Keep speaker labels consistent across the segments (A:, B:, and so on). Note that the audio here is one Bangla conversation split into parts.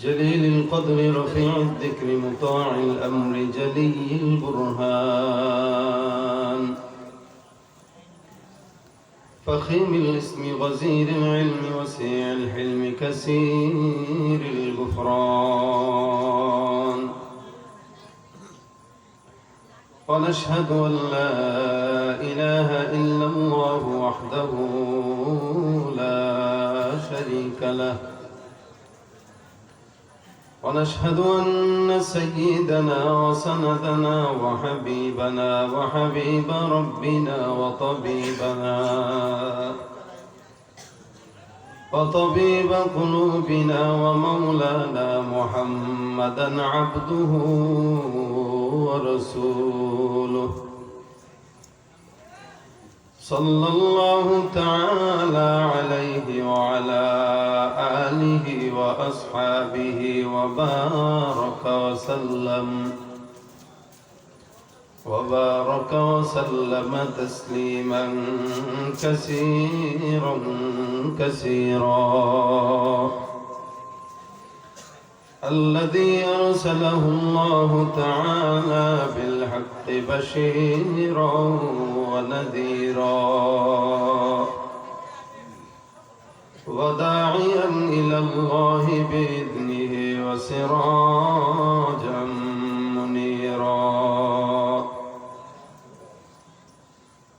A: جليل القدر رفيع الذكر مطاع الأمر جلي البرهان فخيم الاسم غزير العلم وسيع الحلم كثير الغفران ونشهد أن لا إله إلا الله وحده لا شريك له ونشهد أن سيدنا وسندنا وحبيبنا وحبيب ربنا وطبيب قلوبنا ومولانا محمدا عبده ورسوله صلى الله تعالى عليه وعلى آله وأصحابه وبارك وسلم تسليما كثيرا الذي أرسله الله تعالى بالحق بشيرا ونذيرا وداعيا إلى الله بإذنه وسراجا منيرا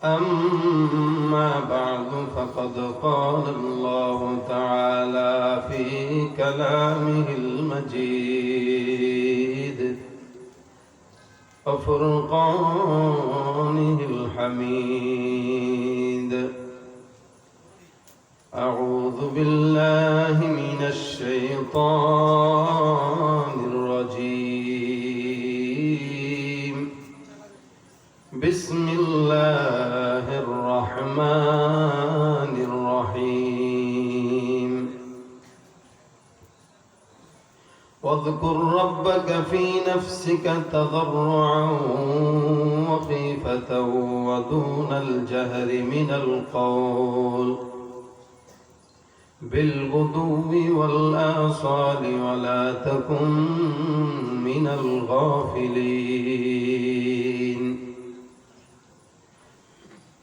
A: أما بعد فقد قال الله تعالى في كلامه المجيد وفرقانه الحميد أعوذ بالله من الشيطان الرجيم بسم الله الرحمن الرحيم واذكر ربك في نفسك تضرعا وخيفة ودون الجهر من القول بالغدو والآصال ولا تكن من الغافلين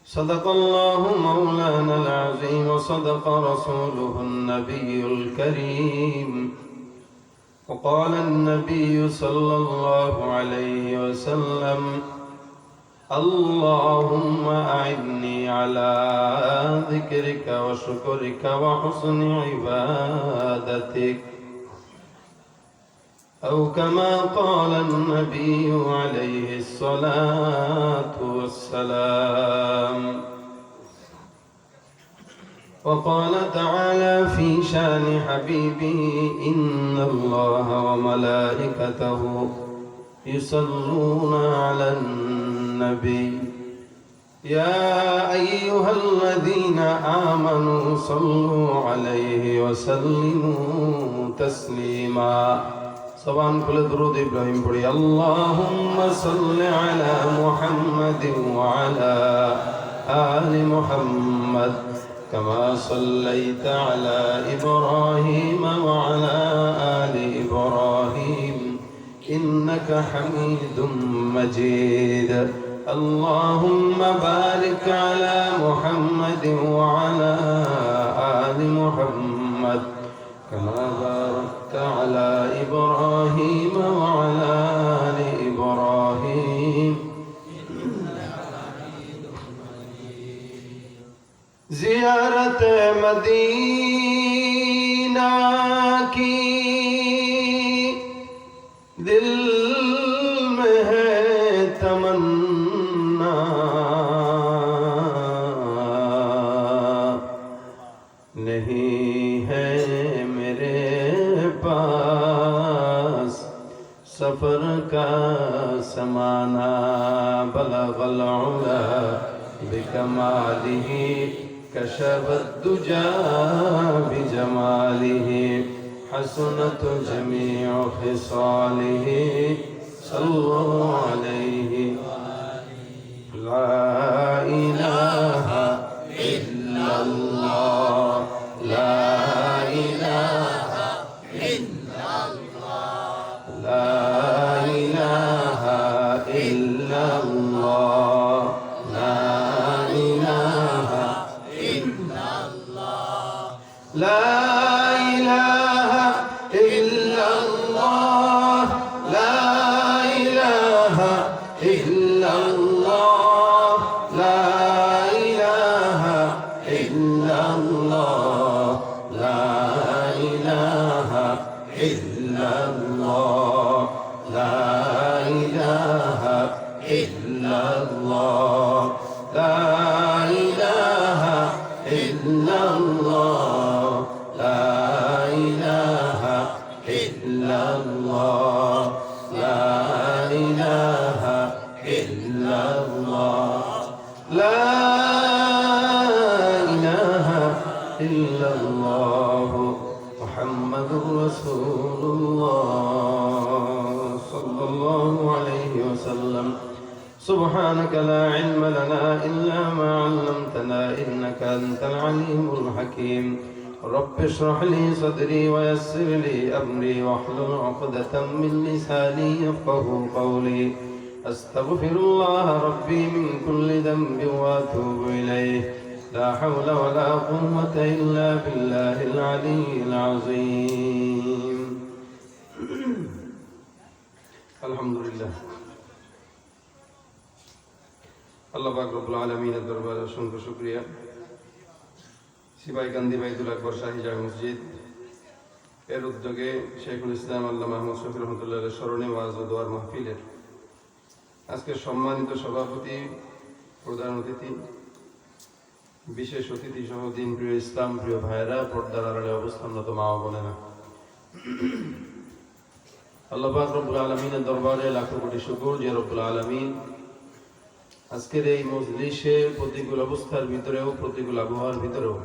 A: صدق الله مولانا العظيم وصدق رسوله النبي الكريم وقال النبي صلى الله عليه وسلم اللهم أعني على ذكرك وشكرك وحسن عبادتك أو كما قال النبي عليه الصلاة والسلام وقال تعالى في شان حبيبه إن الله وملائكته يصلون على النبي يا أيها الذين آمنوا صلوا عليه وسلموا تسليما سبحان كل درود إبراهيم پڑھی اللهم صل على محمد وعلى آل محمد كما صليت على إبراهيم وعلى آل إبراهيم إنك حميد مجيد اللهم بارك على محمد وعلى آل محمد كما باركت على إبراهيم وعلى آل إبراهيم زيارة مدینہ کی دل میں ہے تمنا نہیں ہے میرے پاس سفر کا سمانا بلغ العلا بکمالہ كشف الدجى بجماله حسنت جميع خصاله صلوا عليه لا إله إلا الله لا إله إلا محمد رسول الله صلى الله عليه وسلم سبحانك لا علم لنا إلا ما علمتنا إنك أنت العليم الحكيم رب اشرح لي صدري ويسر لي أمري واحلل عقدة من لساني يفقهوا قولي أستغفر الله ربي من كل ذنب وأتوب إليه لا حول ولا قوة إلا بالله العلي العظيم الحمد لله আল্লাহ পাক রব্বুল আলামিনের দরবারে অসংখ্য শুকরিয়া। সিপাহীকান্দি বাইতুল আকবর শাহী জামে মসজিদ এর উদ্যোগে শেখুল ইসলাম আল্লামা মাহমুদ শফি রহমতুল্লাহের স্মরণে ওয়াজ ও দোয়ার মাহফিলের আজকে সম্মানিত সভাপতি, প্রধান অতিথি, বিশেষ অতিথি সহ দিন প্রিয় ইসলাম প্রিয় ভাইয়েরা, পর্দার আড়ালে অবস্থানরত মা ও বোনেরা, আল্লাহ পাক রব্বুল আলামিনের দরবারে লাখো কোটি শুকর যে রব্বুল আলামিন আজকের এই মজলিসে প্রতিকূল অবস্থার ভিতরেও প্রতিকূল আবহাওয়ার ভিতরেও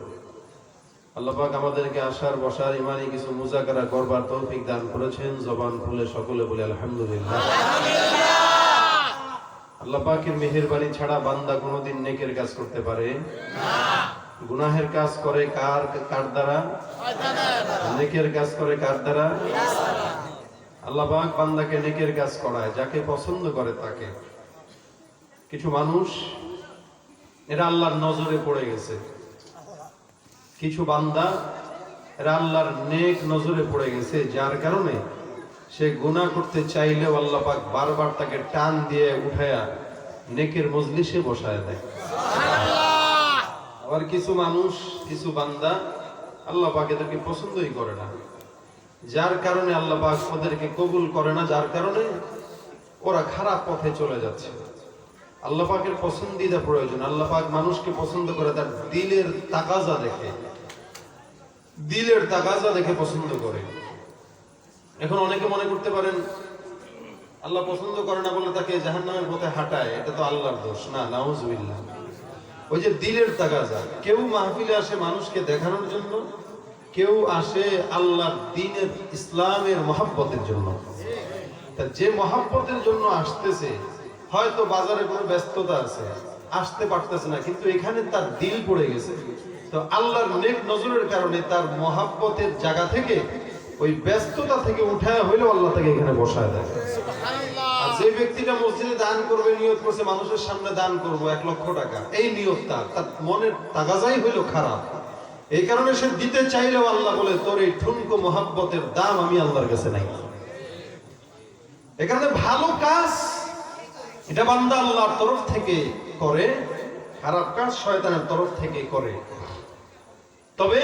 A: আল্লাহ পাক আমাদেরকে আসার বসার ইমানি কিছু মুজাকারা করবার তৌফিক দান করেছেন। জবান খুলে সকলে বলে আলহামদুলিল্লাহ। আল্লাহ পাকের মেহেরবানি ছাড়া বান্দা কোনোদিন নেকের কাজ করতে পারে না। গুনাহের কাজ করে কার দ্বারা? নেকের কাজ করে কার দ্বারা? আল্লাহ পাক বান্দাকে নেকের কাজ করায় যাকে পছন্দ করে তাকে। কিছু মানুষ এরা আল্লাহর নজরে পড়ে গেছে, কিছু বান্দা এরা আল্লাহর নেক নজরে পড়ে গেছে, যার কারণে সে গুনাহ করতে চাইলেও আল্লাহ পাক বারবার তাকে টান দিয়ে উঠায়া নেকের মজলিসে বসায় দেয়। আবার কিছু মানুষ, কিছু বান্দা আল্লাহ পাক এদেরকে পছন্দই করে না, যার কারণে আল্লাহ পাক ওদেরকে কবুল করে না, যার কারণে ওরা খারাপ পথে চলে যাচ্ছে। আল্লাহ পাকের পছন্দিদা প্রয়োজন। আল্লাহ পাক মানুষকে পছন্দ করে তার দিলের তাকাজা দেখে, দিলের তাকাজা দেখে পছন্দ করে। এখন অনেকে মনে করতে পারেন আল্লাহ পছন্দ করে না বলে তাকে জাহান্নামের পথে হাঁটায়, এটা তো আল্লাহর দোষ। না, নাউজুবিল্লাহ। ওই যে দিলের তাকাজা, কেউ মাহফিলে আসে মানুষকে দেখানোর জন্য, কেউ আসে আল্লাহর দ্বীনের ইসলামের মহব্বতের জন্য। তা যে মহব্বতের জন্য আসতেছে, হয়তো বাজারে কোনো ব্যস্ততা আছে, আসতে পারতেছে না, কিন্তু এখানে তার দিল পড়ে গেছে, তো আল্লাহর নেক নজরের কারণে তার মহব্বতের জায়গা থেকে, ওই ব্যস্ততা থেকে উঠায় হইলেও আল্লাহ তাকে এখানে বসায় দেয়। আর যে ব্যক্তিটা মসজিদে দান করবে, নিয়ত করছে মানুষের সামনে দান করব 1 লক্ষ টাকা, এই নিয়ত তার মনের তাগাজাই হইল খারাপ। এই কারণে সে দিতে চাইলেও আল্লাহ বলে তোর এই ঠুনকো মহব্বতের দাম আমি আল্লাহর কাছে নাই। এখানে ভালো কাজ এটা বান্দা আল্লাহর তরফ থেকে করে, খারাপ কাজ শয়তানের তরফ থেকে করে। তবে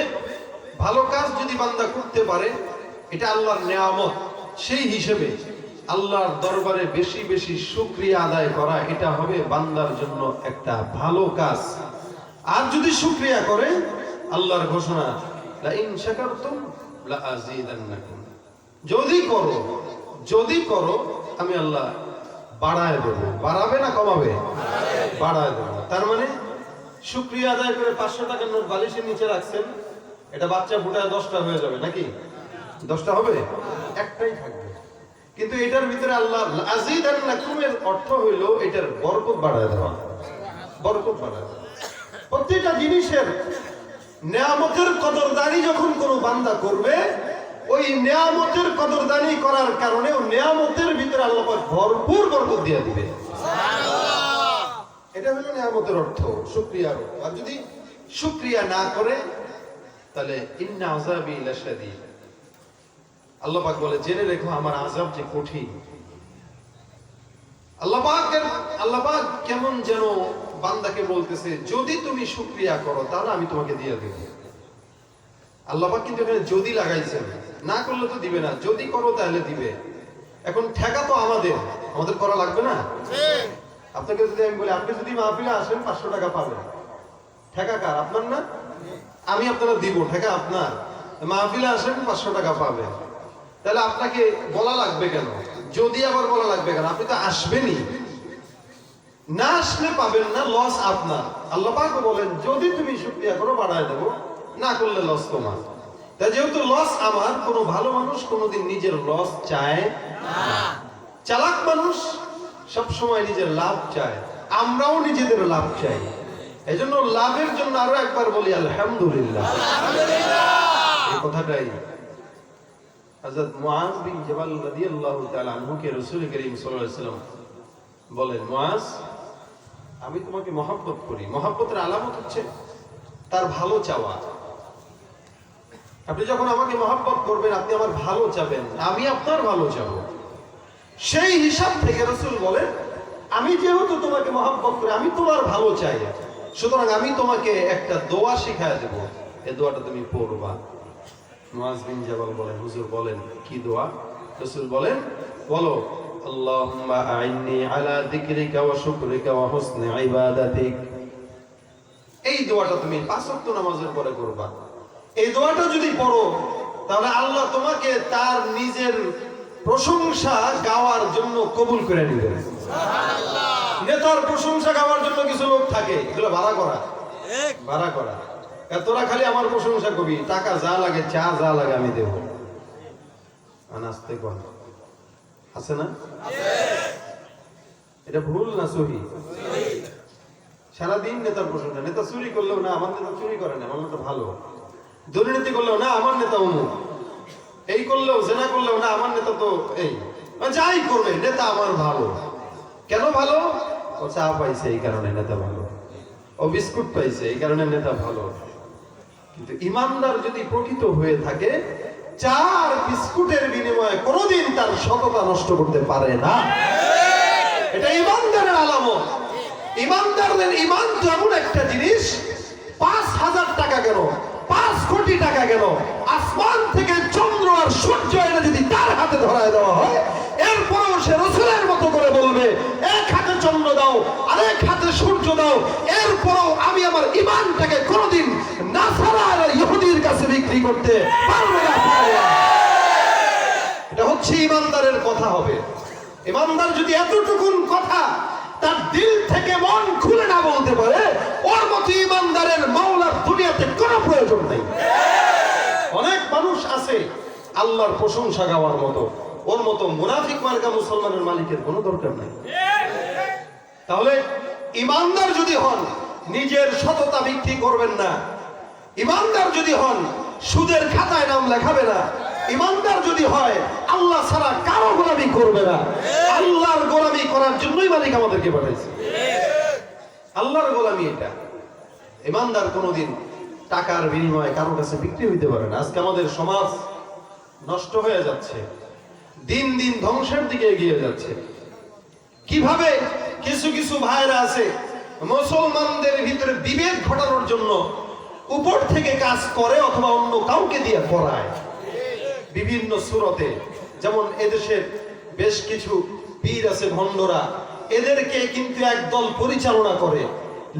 A: ভালো কাজ যদি বান্দা করতে পারে, এটা আল্লাহর নেয়ামত। সেই হিসেবে আল্লাহর দরবারে বেশি বেশি শুকরিয়া আদায় করা, এটা হবে বান্দার জন্য একটা ভালো কাজ। আর যদি শুকরিয়া করে, আল্লাহর ঘোষণা লা ইন শাকারতুম লা আযীদান্নাকুম, যদি করো আমি আল্লাহ বাড়ায় দেবো। বাড়াবে না কমাবে? বাড়ায় দেবো। তার মানে শুকরিয়া আদায় করে 500 টাকার নোট বালিশের নিচে রাখছেন, এটা বাচ্চা ফুটায় 10টা হয়ে যাবে নাকি? 10টা হবে? একটাই থাকবে। কিন্তু এটার ভিতরে আল্লাহ আযীদান্নাকুম এর অর্থ হইল এটার বরকত বাড়ায় দেওয়া, বরকত বাড়ায় দেওয়া। প্রত্যেকটা জিনিসের নেয়ামতের কদরদানি যখন কোনো বান্দা করবে, ওই নেয়ামতের কদরদানি করার কারণে ও নেয়ামতের ভিতরে আল্লাহ পাক ভরপুর বরকত দিয়ে দিবে। সুবহানাল্লাহ। এটা হলো নেয়ামতের অর্থ, শুকরিয়ার। আর যদি শুকরিয়া না করে, তাহলে ইন্না আযাবি লাশাদীদ, আল্লাহ পাক বলে জেনে রেখো আমার আযাব যে কঠিন। আল্লাহ পাক কেমন যেন বান্দাকে বলতেছে, যদি তুমি শুকরিয়া করো তাহলে আমি তোমাকে দিয়ে দেব। আল্লাহ পাক কিন্তু এখানে যদি লাগাইছেন, না করলে তো দিবে না, যদি করো তাহলে দিবে। এখন ঠেকা তো আমাদের করা লাগবে না? আপনাকে যদি আমি বলি আপনি যদি মাহফিলে আসেন 500 টাকা পাবেন, ঠেকা কার? আপনার না? আমি আপনারা দিব, ঠেকা আপনার। মাহফিলে আসেন 500 টাকা পাবেন, তাহলে আপনাকে বলা লাগবে কেন? যদি আবার বলা লাগবে কেন? আপনি তো আসবেনই, না আসলে পাবেন না, লস আপনার। আল্লাহ পাক বলেন যদি তুমি শুকরিয়া করো বাড়ায় দেবো, না করলে লস তোমার। তা যেহেতু লস আমার, কোনো ভালো মানুষ কোনোদিন নিজের লস চায় না। চালাক মানুষ সবসময় নিজের লাভ চায়, আমরাও নিজেদের লাভ চাই। এই জন্য লাভের জন্য আরো একবার বলি আলহামদুলিল্লাহ। এই কথাটাই হযরত মুআজ বিন জাবাল রাদিয়াল্লাহু তাআলা আনহুকে রাসূল করিম সাল্লাল্লাহু আলাইহি ওয়াসাল্লাম বলেন, মুআজ, আমি তোমাকে মহব্বত করি। মহব্বতের আলামত হচ্ছে তার ভালো চাওয়া। আপনি যখন আমাকে মহব্বত করবেন, আপনি আমার ভালো চাবেন, আমি আপনার ভালো চাবো। সেই হিসাব থেকে রাসূল বলেন, আমি যেহেতু তোমাকে মহব্বত করি, আমি তোমার ভালো চাই, সুতরাং আমি তোমাকে একটা দোয়া শিখায় দেব, এই দোয়াটা তুমি পড়বা। মুআজ বিন জাবাল বলেন, হুজুর বলেন কি দোয়া? রাসূল বলেন, বলো, আল্লাহুম্মা আইন্নি আলা যিকরিকা ওয়া শুকরিকা ওয়া হুসনি ইবাদাতিক। এই দোয়াটা তুমি 5 ওয়াক্ত নামাজের পরে করবা। এই দোয়াটা যদি পড়ো, তাহলে আল্লাহ তোমাকে তার নিজের প্রশংসা গাওয়ার জন্য কবুল করে নেবেন। সুবহানাল্লাহ। নেতার প্রশংসা গাওয়ার জন্য কিছু লোক থাকে, এগুলো ভাড়া করা। তোরা খালি আমার প্রশংসা করবি, টাকা যা লাগে, চা যা লাগে আমি দেব। আনাস্তে কোন আছে না? এটা ভুল না সহি? সারাদিন নেতার প্রশংসা। নেতা চুরি করলেও না, আমার নেতা চুরি করে না, আমার নেতা ভালো। দুর্নীতি করলেও না, আমার নেতা অমুক। এই করলেও, জেনা করলেও না, আমার নেতা তো এই। যাই করবে, নেতা আমার ভালো। কেন ভালো? ও চা পাইছে এই কারণে নেতা ভালো, ও বিস্কুট পাইছে এই কারণে নেতা ভালো। কিন্তু ইমানদার যদি প্রকৃত হয়ে থাকে, চা আর বিস্কুটের বিনিময়ে কোনোদিন তার সততা নষ্ট করতে পারে না। এটা ইমানদারের আলামত। ইমানদারদের ইমান তো এমন একটা জিনিস, 5,000 টাকা কেন, 5 কোটি টাকা কেন, আসমান থেকে চন্দ্র আর সূর্য এনে যদি তার হাতে ধরায় দেওয়া হয়, এরপরও সে রাসূলের মতো করে বলবে, এক হাতে চন্দ্র দাও, আরেক হাতে সূর্য দাও, এরপরও আমি আমার ইমানটাকে কোনোদিন নাসারা আর ইহুদির কাছে বিক্রি করতে পারবো না। এটা হচ্ছে ইমানদারের কথা হবে। ইমানদার যদি এতটুকুন কথা তার দিল থেকে মন খুলে না বলতে পারে, ওর মতো ইমানদারের মাওলার দুনিয়াতে কোনো প্রয়োজন নেই। অনেক মানুষ আছে আল্লাহর প্রশংসা গাওয়ার মতো, ওর মতো মুনাফিক মার্কা মুসলমানের মালিকের কোনো দরকার নাই। তাহলে ইমানদার যদি হন, নিজের সততা বিক্রি করবেন না। ইমানদার যদি হন, সুদের খাতায় নাম লেখাবে না। ইমানদার যদি হয়, আল্লাহ ছাড়া কারো গোলামি করবে না। আল্লাহর গোলামি করার জন্যই মালিক আমাদেরকে পাঠাইছে। আল্লাহর গোলামি এটা। ইমানদার কোনোদিন টাকার বিনিময়ে কারোর কাছে বিক্রি হইতে পারে না। আজকে আমাদের সমাজ নষ্ট হয়ে যাচ্ছে, দিন দিন ধ্বংসের দিকে এগিয়ে যাচ্ছে। কিভাবে কিছু কিছু ভাইরা আছে মুসলমানদের ভিতরে বিভেদ ঘটানোর জন্য উপর থেকে কাজ করে অথবা অন্য কাউকে দিয়ে করায় বিভিন্ন সুরতে। যেমন এদেশের বেশ কিছু পীর আছে ভণ্ডরা, এদেরকে কিন্তু একদল পরিচালনা করে।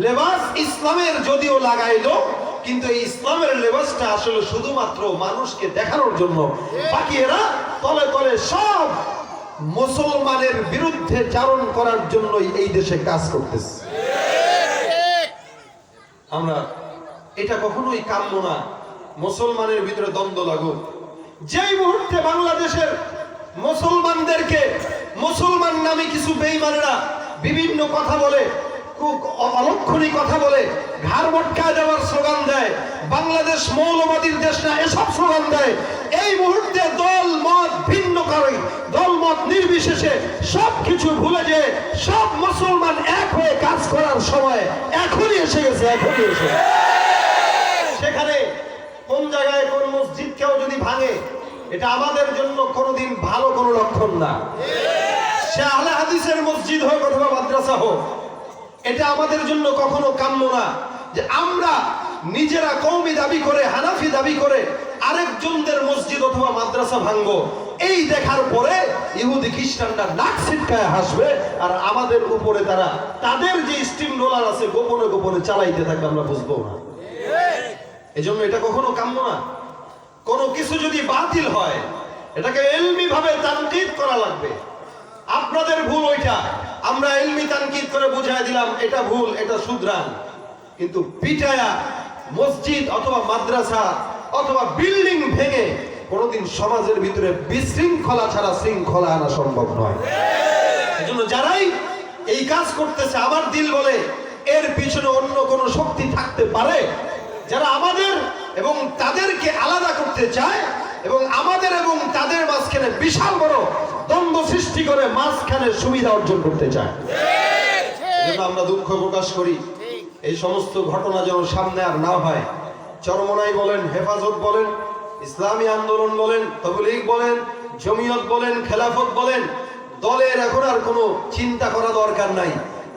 A: লেবাস ইসলামের যদিও লাগাইলো, কিন্তু এই ইসলামের লেবাসটা আসলে শুধুমাত্র মানুষকে দেখানোর জন্য। বাকি এরা তলে তলে সব মুসলমানের বিরুদ্ধে চারণ করার জন্যই এই দেশে কাজ করতেছে। আমরা এটা কখনোই কাম্য না মুসলমানের ভিতরে দ্বন্দ্ব লাগুক। যেই মুহূর্তে বাংলাদেশের মুসলমানদেরকে মুসলমান নামে কিছু বেঈমানেরা বিভিন্ন কথা বলে, অলক্ষণী কথা বলে, ঘাড় মটকায় দেওয়ার স্লোগান দেয়, বাংলাদেশ মৌলবাদীর দেশ না এসব স্লোগান দেয়, এই মুহূর্তে দল মত ভিন্ন করে, দল মত নির্বিশেষে সবকিছু ভুলে যে সব মুসলমান এক হয়ে কাজ করার সময় এখনই এসে গেছে। সেখানে কোন জায়গায় কোন মসজিদ কেউ যদি ভাঙে, এটা আমাদের জন্য কোনোদিন ভালো কোনো লক্ষণ না। সে আহলে হাদিসের মসজিদ হোক অথবা মাদ্রাসা হোক, এটা আমাদের জন্য কখনো কাম্য না যে আমরা নিজেরা কওমি দাবি করে, হানাফি দাবি করে আরেকজনদের মসজিদ অথবা মাদ্রাসা ভাঙবো। এই দেখার পরে ইহুদি খ্রিস্টানরা নাক ছিটকায় হাসবে, আর আমাদের উপরে তারা তাদের যে স্টিম রোলার আছে গোপনে গোপনে চালাইতে থাকবে, আমরা বুঝবো না। এজন্য এটা কখনো কাম্য না। কোনো কিছু যদি বাতিল হয়, এটাকে ইলমি ভাবে তানকিদ করা লাগবে। আপনাদের ভুল ওইটা, আমরা ইলমি তানকিদ করে বুঝাই দিলাম এটা ভুল, এটা শুধরান। কিন্তু পিটায়া মসজিদ অথবা মাদ্রাসা অথবা বিল্ডিং ভেঙে কোনোদিন সমাজের ভিতরে বিশৃঙ্খলা ছাড়া শৃঙ্খলা আনা সম্ভব নয়। এজন্য যারাই এই কাজ করতেছে, আমার দিল বলে এর পিছনে অন্য কোনো শক্তি থাকতে পারে। যারা আমাদের এবং তাদেরকে আলাদা করতে চায় এবং আমাদের এবং তাদের মাঝখানে বিশাল বড় দ্বন্দ্ব সৃষ্টি করে মাঝখানে সুবিধা অর্জন করতে চায়, এজন্য আমরা দুঃখ প্রকাশ করি এই সমস্ত ঘটনা যেন সামনে আর না হয়। চরমনাই বলেন, হেফাজত বলেন, ইসলামী আন্দোলন বলেন, তাবলীগ বলেন, জমিয়ত বলেন, খেলাফত বলেন, দলের এখন আর কোনো চিন্তা করা দরকার নাই।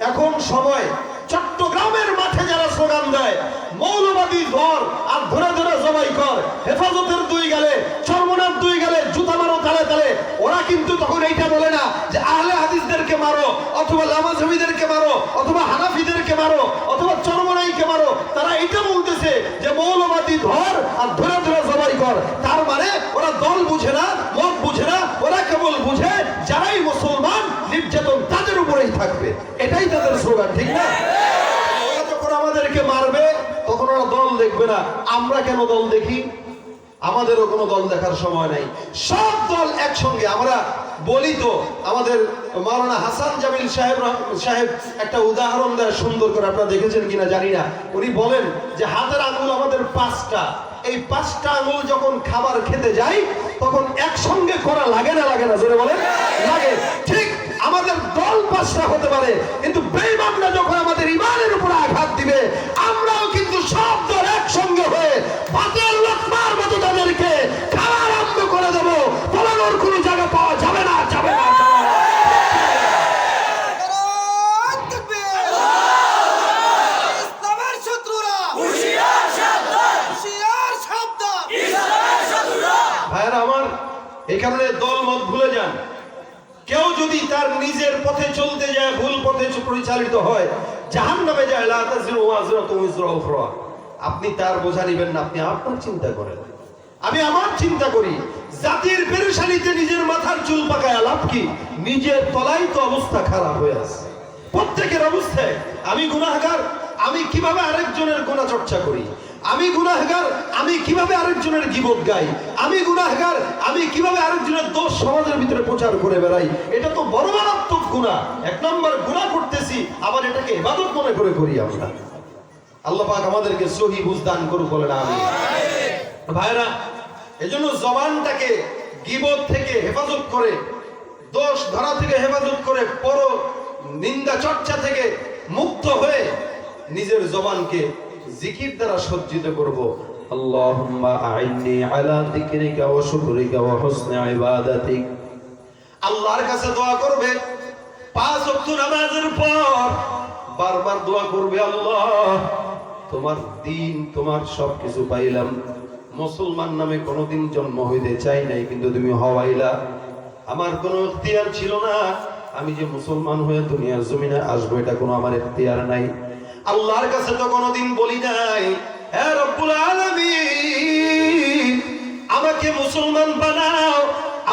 A: এখন সময় চট্টগ্রামের মাঠে যারা স্লোগান দেয় মৌলবাদী ধর আর ধরে ধরে জবাই কর, হেফাজতের দুই গালে, চরমনার দুই গালে জুতা মারো তালে তালে, ওরা কিন্তু তখন এইটা বলে না যে আহলে হাদিসদেরকে মারো অথবা লামাজহাবিদেরকে মারো অথবা হানাফিদেরকে মারো অথবা চরমনাইকে মারো। তারা এটা বলতেছে যে মৌলবাদী ধর আর ধরে ধরে জবাই কর। তার মানে ওরা দল বুঝে না, মত বুঝে না, ওরা কেবল বুঝে যারাই মুসলমান নির্যাতন তাদের উপরেই থাকবে, এটাই তাদের স্লোগান, ঠিক না? ওরা যখন আমাদেরকে মারবে তখন ওরা দল দেখবে না। আমরা কেন দল দেখি? আমাদেরও কোনো দল দেখার সময় নাই, সব দল একসঙ্গে। আমরা বলি তো, আমাদের মাওলানা হাসান জামিল সাহেব একটা উদাহরণ দেয় সুন্দর করে, আপনারা দেখেছেন কিনা জানি না। উনি বলেন যে হাতের আঙুল আমাদের 5টা, এই 5টা আঙুল যখন খাবার খেতে যাই তখন একসঙ্গে করা লাগে না? লাগে না? জোরে বলেন, লাগে। ঠিক আমাদের দল 5টা হতে পারে, কিন্তু বেঈমানরা যখন আমাদের ঈমানের উপর আঘাত দিবে আমরাও কিন্তু সব দল একসঙ্গে হয়ে বাতিল লোকমার মতো তাদেরকে খাওয়া আরম্ভ করে দেব। পালানোর কোনো জায়গা পাওয়া যাবে না, যাবে না, যাবে না। ভাইরা আমার, এই কারণে দল মত ভুলে যান। কেউ যদি তার নিজের পথে চলতে যায়, ভুল পথে পরিচালিত হয়, জাহান্নামে যায়, লা তাজিরু ওয়াজরাতুন উযরা উখরা, আপনি তার বোঝা নেবেন না, আপনি আপনার চিন্তা করেন, আমি আমার চিন্তা করি। জাতির পেরেশানিতে নিজের মাথার চুল পাকায় লাভ কি? নিজের তলায় তো অবস্থা খারাপ হয়ে আছে। প্রত্যেকের অবস্থায় আমি গুনাহগার, আমি কিভাবে আরেকজনের গুনাহ চর্চা করি, আমি গুনাহগার, আমি কিভাবে আরেকজনের গীবত গাই, আমি গুনাহগার, আমি কিভাবে আরেকজনের দোষ সমাজের ভিতরে প্রচার করে বেড়াই, এটা তো বড় মারাত্মক গুনাহ। 1 নম্বর গুনাহ করতেছি, আবার এটাকে ইবাদত মনে করে করি আমরা। আল্লাহ পাক আমাদেরকে সহি বুঝ দান করুক, বলেন আমিন। ভাইরা, এজন্য জবানটাকে গীবত থেকে হেফাজত করে, দোষ ধরা থেকে হেফাজত করে, পর নিন্দা চর্চা থেকে মুক্ত হয়ে নিজের জবানকে জিকির দ্বারা সজ্জিত করব। আল্লাহুম্মা আইন্নি আলা যিকরিকা ওয়া শুকরিকা ওয়া হুসনি ইবাদাতিক। আল্লাহর কাছে দোয়া করবে 5 ওয়াক্ত নামাজের পর, বারবার দোয়া করবে, আল্লাহ তোমার দ্বীন, তোমার সবকিছু পাইলাম, মুসলমান নামে কোনোদিন জন্ম হইতে চাই নাই, কিন্তু তুমি হওয়াইলা, আমার কোনো ইখতিয়ার ছিল না, আমি যে মুসলমান হয়ে দুনিয়ার জমিনে আসবো এটা কোনো আমার ইখতিয়ার নাই। আল্লাহর কাছে তো কোনোদিন বলি নাই, হে রব্বুল আলামিন আমাকে মুসলমান বানাও,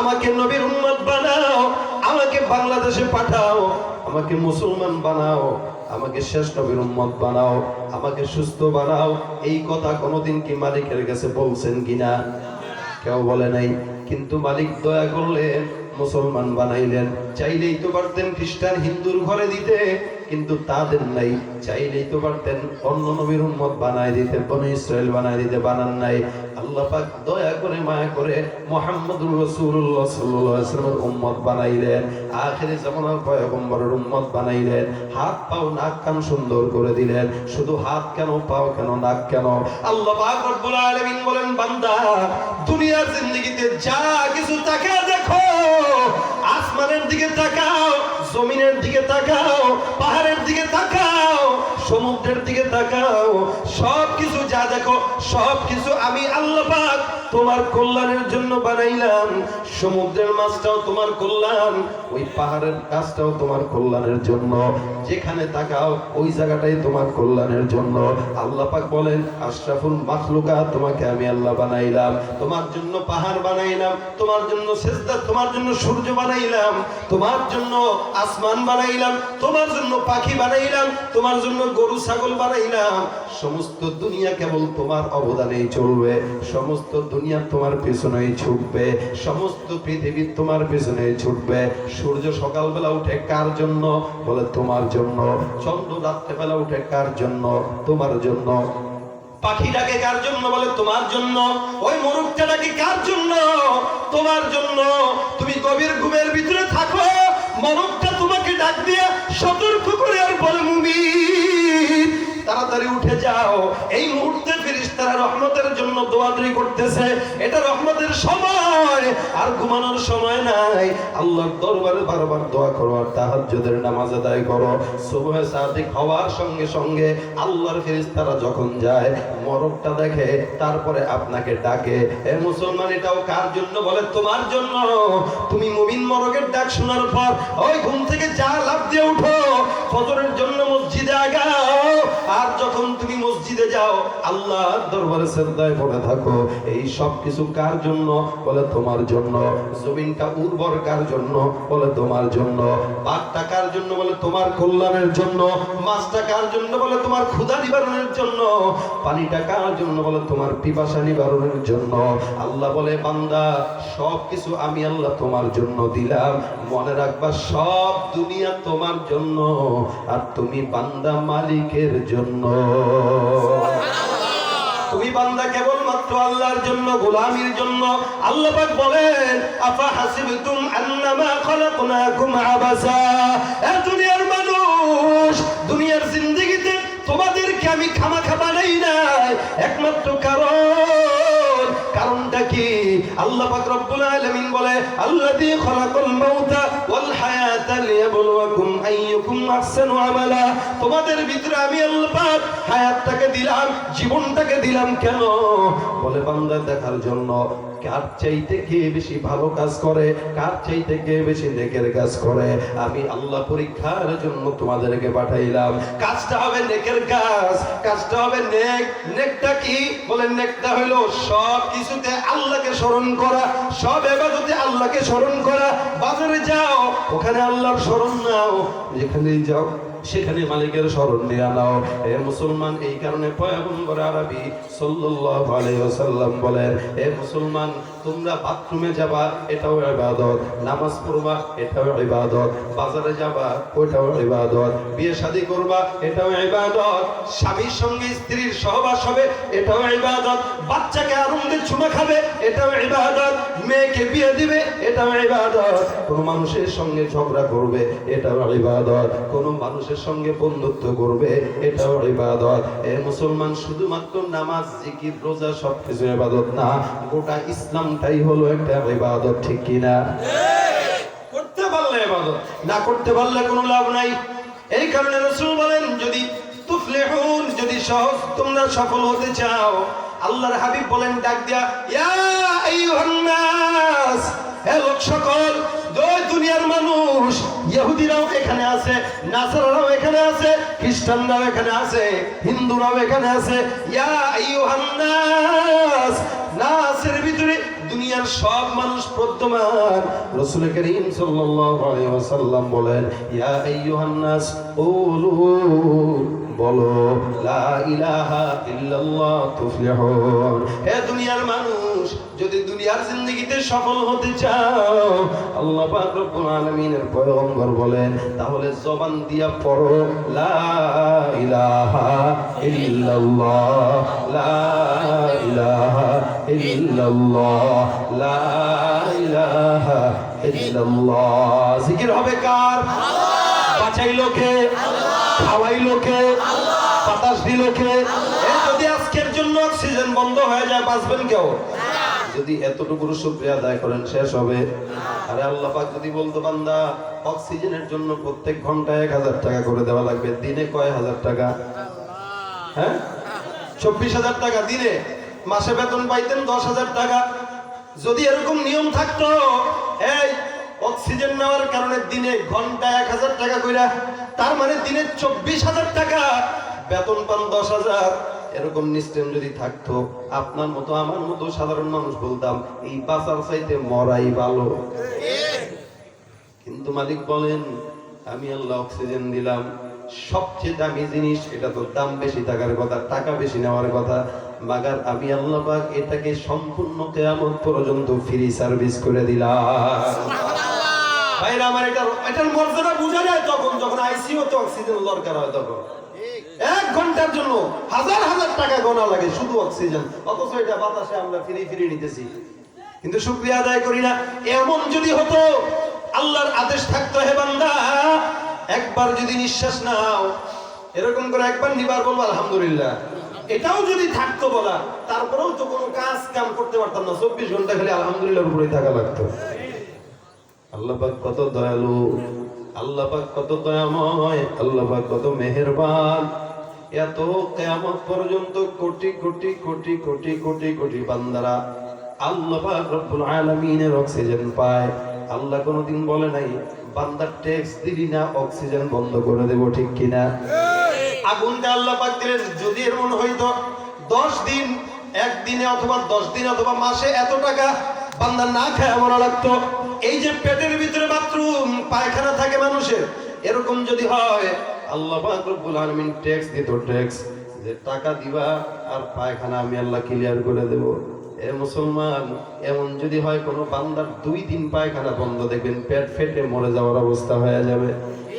A: আমাকে নবীর উম্মত বানাও, আমাকে বাংলাদেশে পাঠাও, আমাকে মুসলমান বানাও, আমাকে শেষ নবীর উম্মত বানাও, আমাকে সুস্থ বানাও। এই কথা কোনোদিন কি মালিকের কাছে বলছেন কিনা? কেউ বলে নাই। কিন্তু মালিক দয়া করলেন, মুসলমান বানাইলেন। চাইলেই তো পারতেন খ্রিস্টান হিন্দুর ঘরে দিতে, কিন্তু তাদের নাই। চাইলেই তো পারতেন অন্য নবীর উম্মত বানায় দিতে, বনি ইসরাইল বানায় দিতে, বানান নাই। আল্লাহ পাক দয়া করে মায়া করে মুহাম্মদুর রাসূলুল্লাহ সাল্লাল্লাহু আলাইহি ওয়াসাল্লামের উম্মত বানাইলেন, আখিরি জামানার পয়গম্বরের উম্মত বানাইলেন। হাত পাও নাক কান সুন্দর করে দিলেন। শুধু হাত কেন, পাও কেন, নাক কেন? আল্লাহ পাক রব্বুল আলামিন বলেন, বান্দা দুনিয়ার জিন্দেগিতে যা কিছু তাকে দেখো, আসমানের দিকে তাকাও, জমিনের দিকে তাকাও, পাহাড়ের দিকে তাকাও, সমুদ্রের দিকে তাকাও, সবকিছু যা দেখো সবকিছু আমি আল্লাহ পাক তোমার কল্যাণের জন্য বানাইলাম। সমুদ্রের মাছটাও তোমার কল্যাণ, ওই পাহাড়ের গাছটাও তোমার কল্যাণের জন্য। যেখানে তাকাও ওই জায়গাটাই তোমার কল্যাণের জন্য। আল্লাহ পাক বলেন, আশরাফুল মাখলুকাত তোমাকে আমি আল্লাহ বানাইলাম, তোমার জন্য পাহাড় বানাইলাম, তোমার জন্য সেজদা, তোমার জন্য সূর্য বানাইলাম, তোমার জন্য আসমান বানাইলাম, তোমার জন্য পাখি বানাইলাম, তোমার জন্য গরু ছাগল বানাইলাম, সমস্ত দুনিয়া কেবল তোমার অবদানেই চলবে, সমস্ত দুনিয়া তোমার পেছনেই ছুটবে, সমস্ত পৃথিবী তোমার পেছনেই ছুটবে। সূর্য সকালবেলা উঠে কার জন্য? বলে তোমার জন্য। চন্দ্র রাত্রেবেলা উঠে কার জন্য? তোমার জন্য। পাখি ডাকে কার জন্য? বলে তোমার জন্য। ওই মোরগটা ডাকে কার জন্য? তোমার জন্য। তুমি গভীর ঘুমের ভিতরে থাকো, মোরগটা তোমাকে ডাক দিয়ে সতর্ক করে আর বলে মুমিন তাড়াতাড়ি উঠে যাও। এই মুহূর্তে ফেরেশতারা রহমতের জন্য দোয়াদরি করতেছে। এটা রহমতের সময়, আর ঘুমানোর সময় নাই। আল্লাহর দরবারে বারবার দোয়া করো আর তাহাজ্জুদের নামাজ আদায় করো। সুবহ সাদিক হওয়ার সঙ্গে সঙ্গে আল্লাহর ফেরেশতারা যখন যায়, মোরগটা দেখে, তারপরে আপনাকে ডাকে। এ মুসলমান, এটাও কার জন্য? বলে তোমার জন্য। তুমি মুমিন মোরগের ডাক শোনার পর ওই ঘুম থেকে যা লাফ দিয়ে উঠো, ফজরের জন্য মসজিদে আগাও। আর যখন তুমি মসজিদে যাও, আল্লাহর দরবারে সিজদায় পড়ে থাকো। এই সব কিছু কার জন্য? বলে তোমার জন্য। জমিনটা উর্বর কার জন্য? বলে তোমার জন্য। বাঘটা কার জন্য? বলে তোমার কল্যাণের জন্য। মাছটা কার জন্য? বলে তোমার ক্ষুধা নিবারণের জন্য। পানিটা কার জন্য? বলে তোমার পিপাসা নিবারণের জন্য। আল্লাহ বলে বান্দা, সব কিছু আমি আল্লাহ তোমার জন্য দিলাম। মনে রাখবা, সব দুনিয়া তোমার জন্য, আর তুমি বান্দা মালিকের জন্য। তুমি বান্দা কেবলমাত্র আল্লাহর জন্য, গোলামির জন্য। আল্লাহ পাক বলেন, আফা হাসিবতুম আন্নামা খলাকনাকুম আবাসা। এ দুনিয়ার মানুষ, দুনিয়ার জিন্দেগিতে তোমাদেরকে আমি খামাখা বানাই নাই, একমাত্র কারণটা কি? আল্লাহ পাক রব্বুল আলামিন বলে, আল্লাযী খলাকাল মাউতা ওয়াল হায়াতা লিয়াবলুয়াকুম আইয়ুকুম আহসানু আমালা। তোমাদের ভিতরে আমি আল্লাহ পাক হায়াতটাকে দিলাম, জীবনটাকে দিলাম কেন? বলে বান্দা দেখার জন্য কার চাইতে কে বেশি ভালো কাজ করে, কার চাইতে কে বেশি নেকের কাজ করে। আমি আল্লাহ পরীক্ষার জন্য তোমাদেরকে পাঠাইলাম। কাজটা হবে নেকের কাজ, কাজটা হবে নেক। নেকটা কি? বলে নেকটা হলো সব কিছুতে আল্লাহকে স্মরণ করা, সব ইবাদতে আল্লাহকে স্মরণ করা। বাজারে যাও, ওখানে আল্লাহর স্মরণ নাও, যেখানেই যাও সেখানে মালিকের স্মরণ নিয়ে নাও। এ মুসলমান, এই কারণে পয়গম্বর আরবি সাল্লাল্লাহু আলাইহি ওয়াসাল্লাম বলেন, এ মুসলমান, তোমরা বাথরুমে যাবা, এটাও ইবাদত। নামাজ পড়বা, এটাও ইবাদত। বাজারে যাবা, ওটাও ইবাদত। বিয়ে শাদী করবা, এটাও ইবাদত। স্বামীর সঙ্গে স্ত্রীর সহবাস হবে, এটাও ইবাদত। বাচ্চাকে আনন্দে চুমা খাবে, এটাও ইবাদত। মেয়েকে বিয়ে দিবে, এটাও ইবাদত। কোন মানুষের সঙ্গে ঝগড়া করবে, এটাও ইবাদত। কোন মানুষের সঙ্গে বন্ধুত্ব করবে, এটাও ইবাদত। এ মুসলমান, শুধুমাত্র নামাজ, জিকির, রোজা সবকিছু ইবাদত না, গোটা ইসলামটাই হলো একটা ইবাদত। ঠিক কি না? করতে পারলে ইবাদত, না করতে পারলে কোনো লাভ নাই। এই কারণে রাসূল বলেন, যদি তুফলিহুন, যদি তোমরা সফল হতে চাও, আল্লাহর হাবিব বলেন ডাক দিয়া, ইয়া আইয়ুহান নাস, হে লোক সকল, দুনিয়ার মানুষ, ইহুদিরাও এখানে আছে, নাসারারাও এখানে আছে, খ্রিস্টানরাও এখানে আছে, হিন্দুরাও এখানে আছে। ইয়া আইয়ুহান নাস, নাসের ভিতরে দুনিয়ার সব মানুষ প্রদ্যমান। রাসূল করিম সাল্লাল্লাহু আলাইহি ওয়াসাল্লাম বলেন, ইয়া আইয়ুহান নাস কুলু, বলো লা ইলাহা ইল্লাল্লাহ তুফলিহুন। হে দুনিয়ার মানুষ, যদি দুনিয়ার জিন্দেগিতে সফল হতে চাও, আল্লাহ পাক রব্বুল আলামিনের পয়গম্বর বলেন, তাহলে জবান দিয়া পড়ো লা ইলাহা ইল্লাল্লাহ, লা ইলাহা ইল্লাল্লাহ, লা ইলাহা ইল্লাল্লাহ। জিকির হবে কার? বাঁচাইলো কে? খাওয়াইলো কে? বাতাস দিল কে? যদি আজকের জন্য অক্সিজেন বন্ধ হয়ে যায়, বাঁচবেন কেউ? যদি এতটুকু শুকরিয়া আদায় করেন, শেষ হবে? আরে আল্লাহ পাক যদি বলতো, বান্দা অক্সিজেনের জন্য প্রত্যেক ঘন্টায় 1000 টাকা করে দেওয়া লাগবে, দিনে কয় হাজার টাকা? হ্যাঁ, 24,000 টাকা দিনে। মাসে বেতন পাইতেন 10,000 টাকা। যদি এরকম নিয়ম থাকতো, এই অক্সিজেন নেওয়ার কারণে দিনে ঘন্টায় 1000 টাকা কইরা, তার মানে দিনে 24,000 টাকা বেতন পান, 10,000। এরকম সিস্টেম যদি থাকতো, আপনার মতো আমার মতো সাধারণ মানুষ বলতাম, এই বাঁচার চাইতে মরাই ভালো। কিন্তু মালিক বলেন, আমি আল্লাহ অক্সিজেন দিলাম, সবচেয়ে দামি জিনিস, এটা তো দাম বেশি থাকার কথা, টাকা বেশি নেওয়ার কথা, মাগার আমি আল্লাহ পাক এটাকে সম্পূর্ণ কিয়ামত পর্যন্ত ফ্রি সার্ভিস করে দিলাম। ভাইরা আমার, এটার মর্যাদা বোঝা যায় তখন যখন আইসিইউ তে অক্সিজেন দরকার হয়, তখন 1 ঘন্টার জন্য হাজার হাজার টাকা গোনা লাগে শুধু অক্সিজেন, অথচ এটা বাতাসে আমরা ফ্রি নিতেছি, কিন্তু শুকরিয়া আদায় করি না। এমন যদি হতো, আল্লাহর আদেশ থাকতো, হে বান্দা একবার যদি নিঃশ্বাস নাও, এরকম করে একবার নিবার বলবো আলহামদুলিল্লাহ, এটাও যদি থাকতো বলা, তারপরেও তো কোনো কাজ কাম করতে পারতাম না, 24 ঘন্টা খালি আলহামদুলিল্লাহর উপরেই থাকা লাগতো। আল্লাহ পাক কত দয়ালু, আল্লাহ পাক কত দয়াময়, আল্লাহ পাক কত মেহেরবান। এত কিয়ামত পর্যন্ত কোটি কোটি কোটি কোটি কোটি কোটি বান্দারা আল্লাহ পাক রব্বুল আলামিনের অক্সিজেন পায়। আল্লাহ কোনোদিন বলে নাই বান্দার ট্যাক্স দিলি না অক্সিজেন বন্ধ করে দেব, ঠিক কিনা? আগুনটা আল্লাহ পাক দিলেন, যদি এর মনে হইতো 10 দিন, একদিনে অথবা 10 দিন অথবা মাসে এত টাকা বান্দা না খায় মরা লাগতো। এই যে পেটের ভিতরে বাথরুম পায়খানা থাকে মানুষের, এরকম যদি হয় আল্লাহ পাক রব্বুল আলামিন ট্যাক্স দিত, ট্যাক্স যে টাকা দিবা আর পায়খানা আমি আল্লাহ ক্লিয়ার করে দেব। এ মুসলমান, এমন যদি হয় কোনো বান্দার 2 দিন পায়খানা বন্ধ, দেখবেন পেট ফেটে মরে যাওয়ার অবস্থা হয়ে যাবে।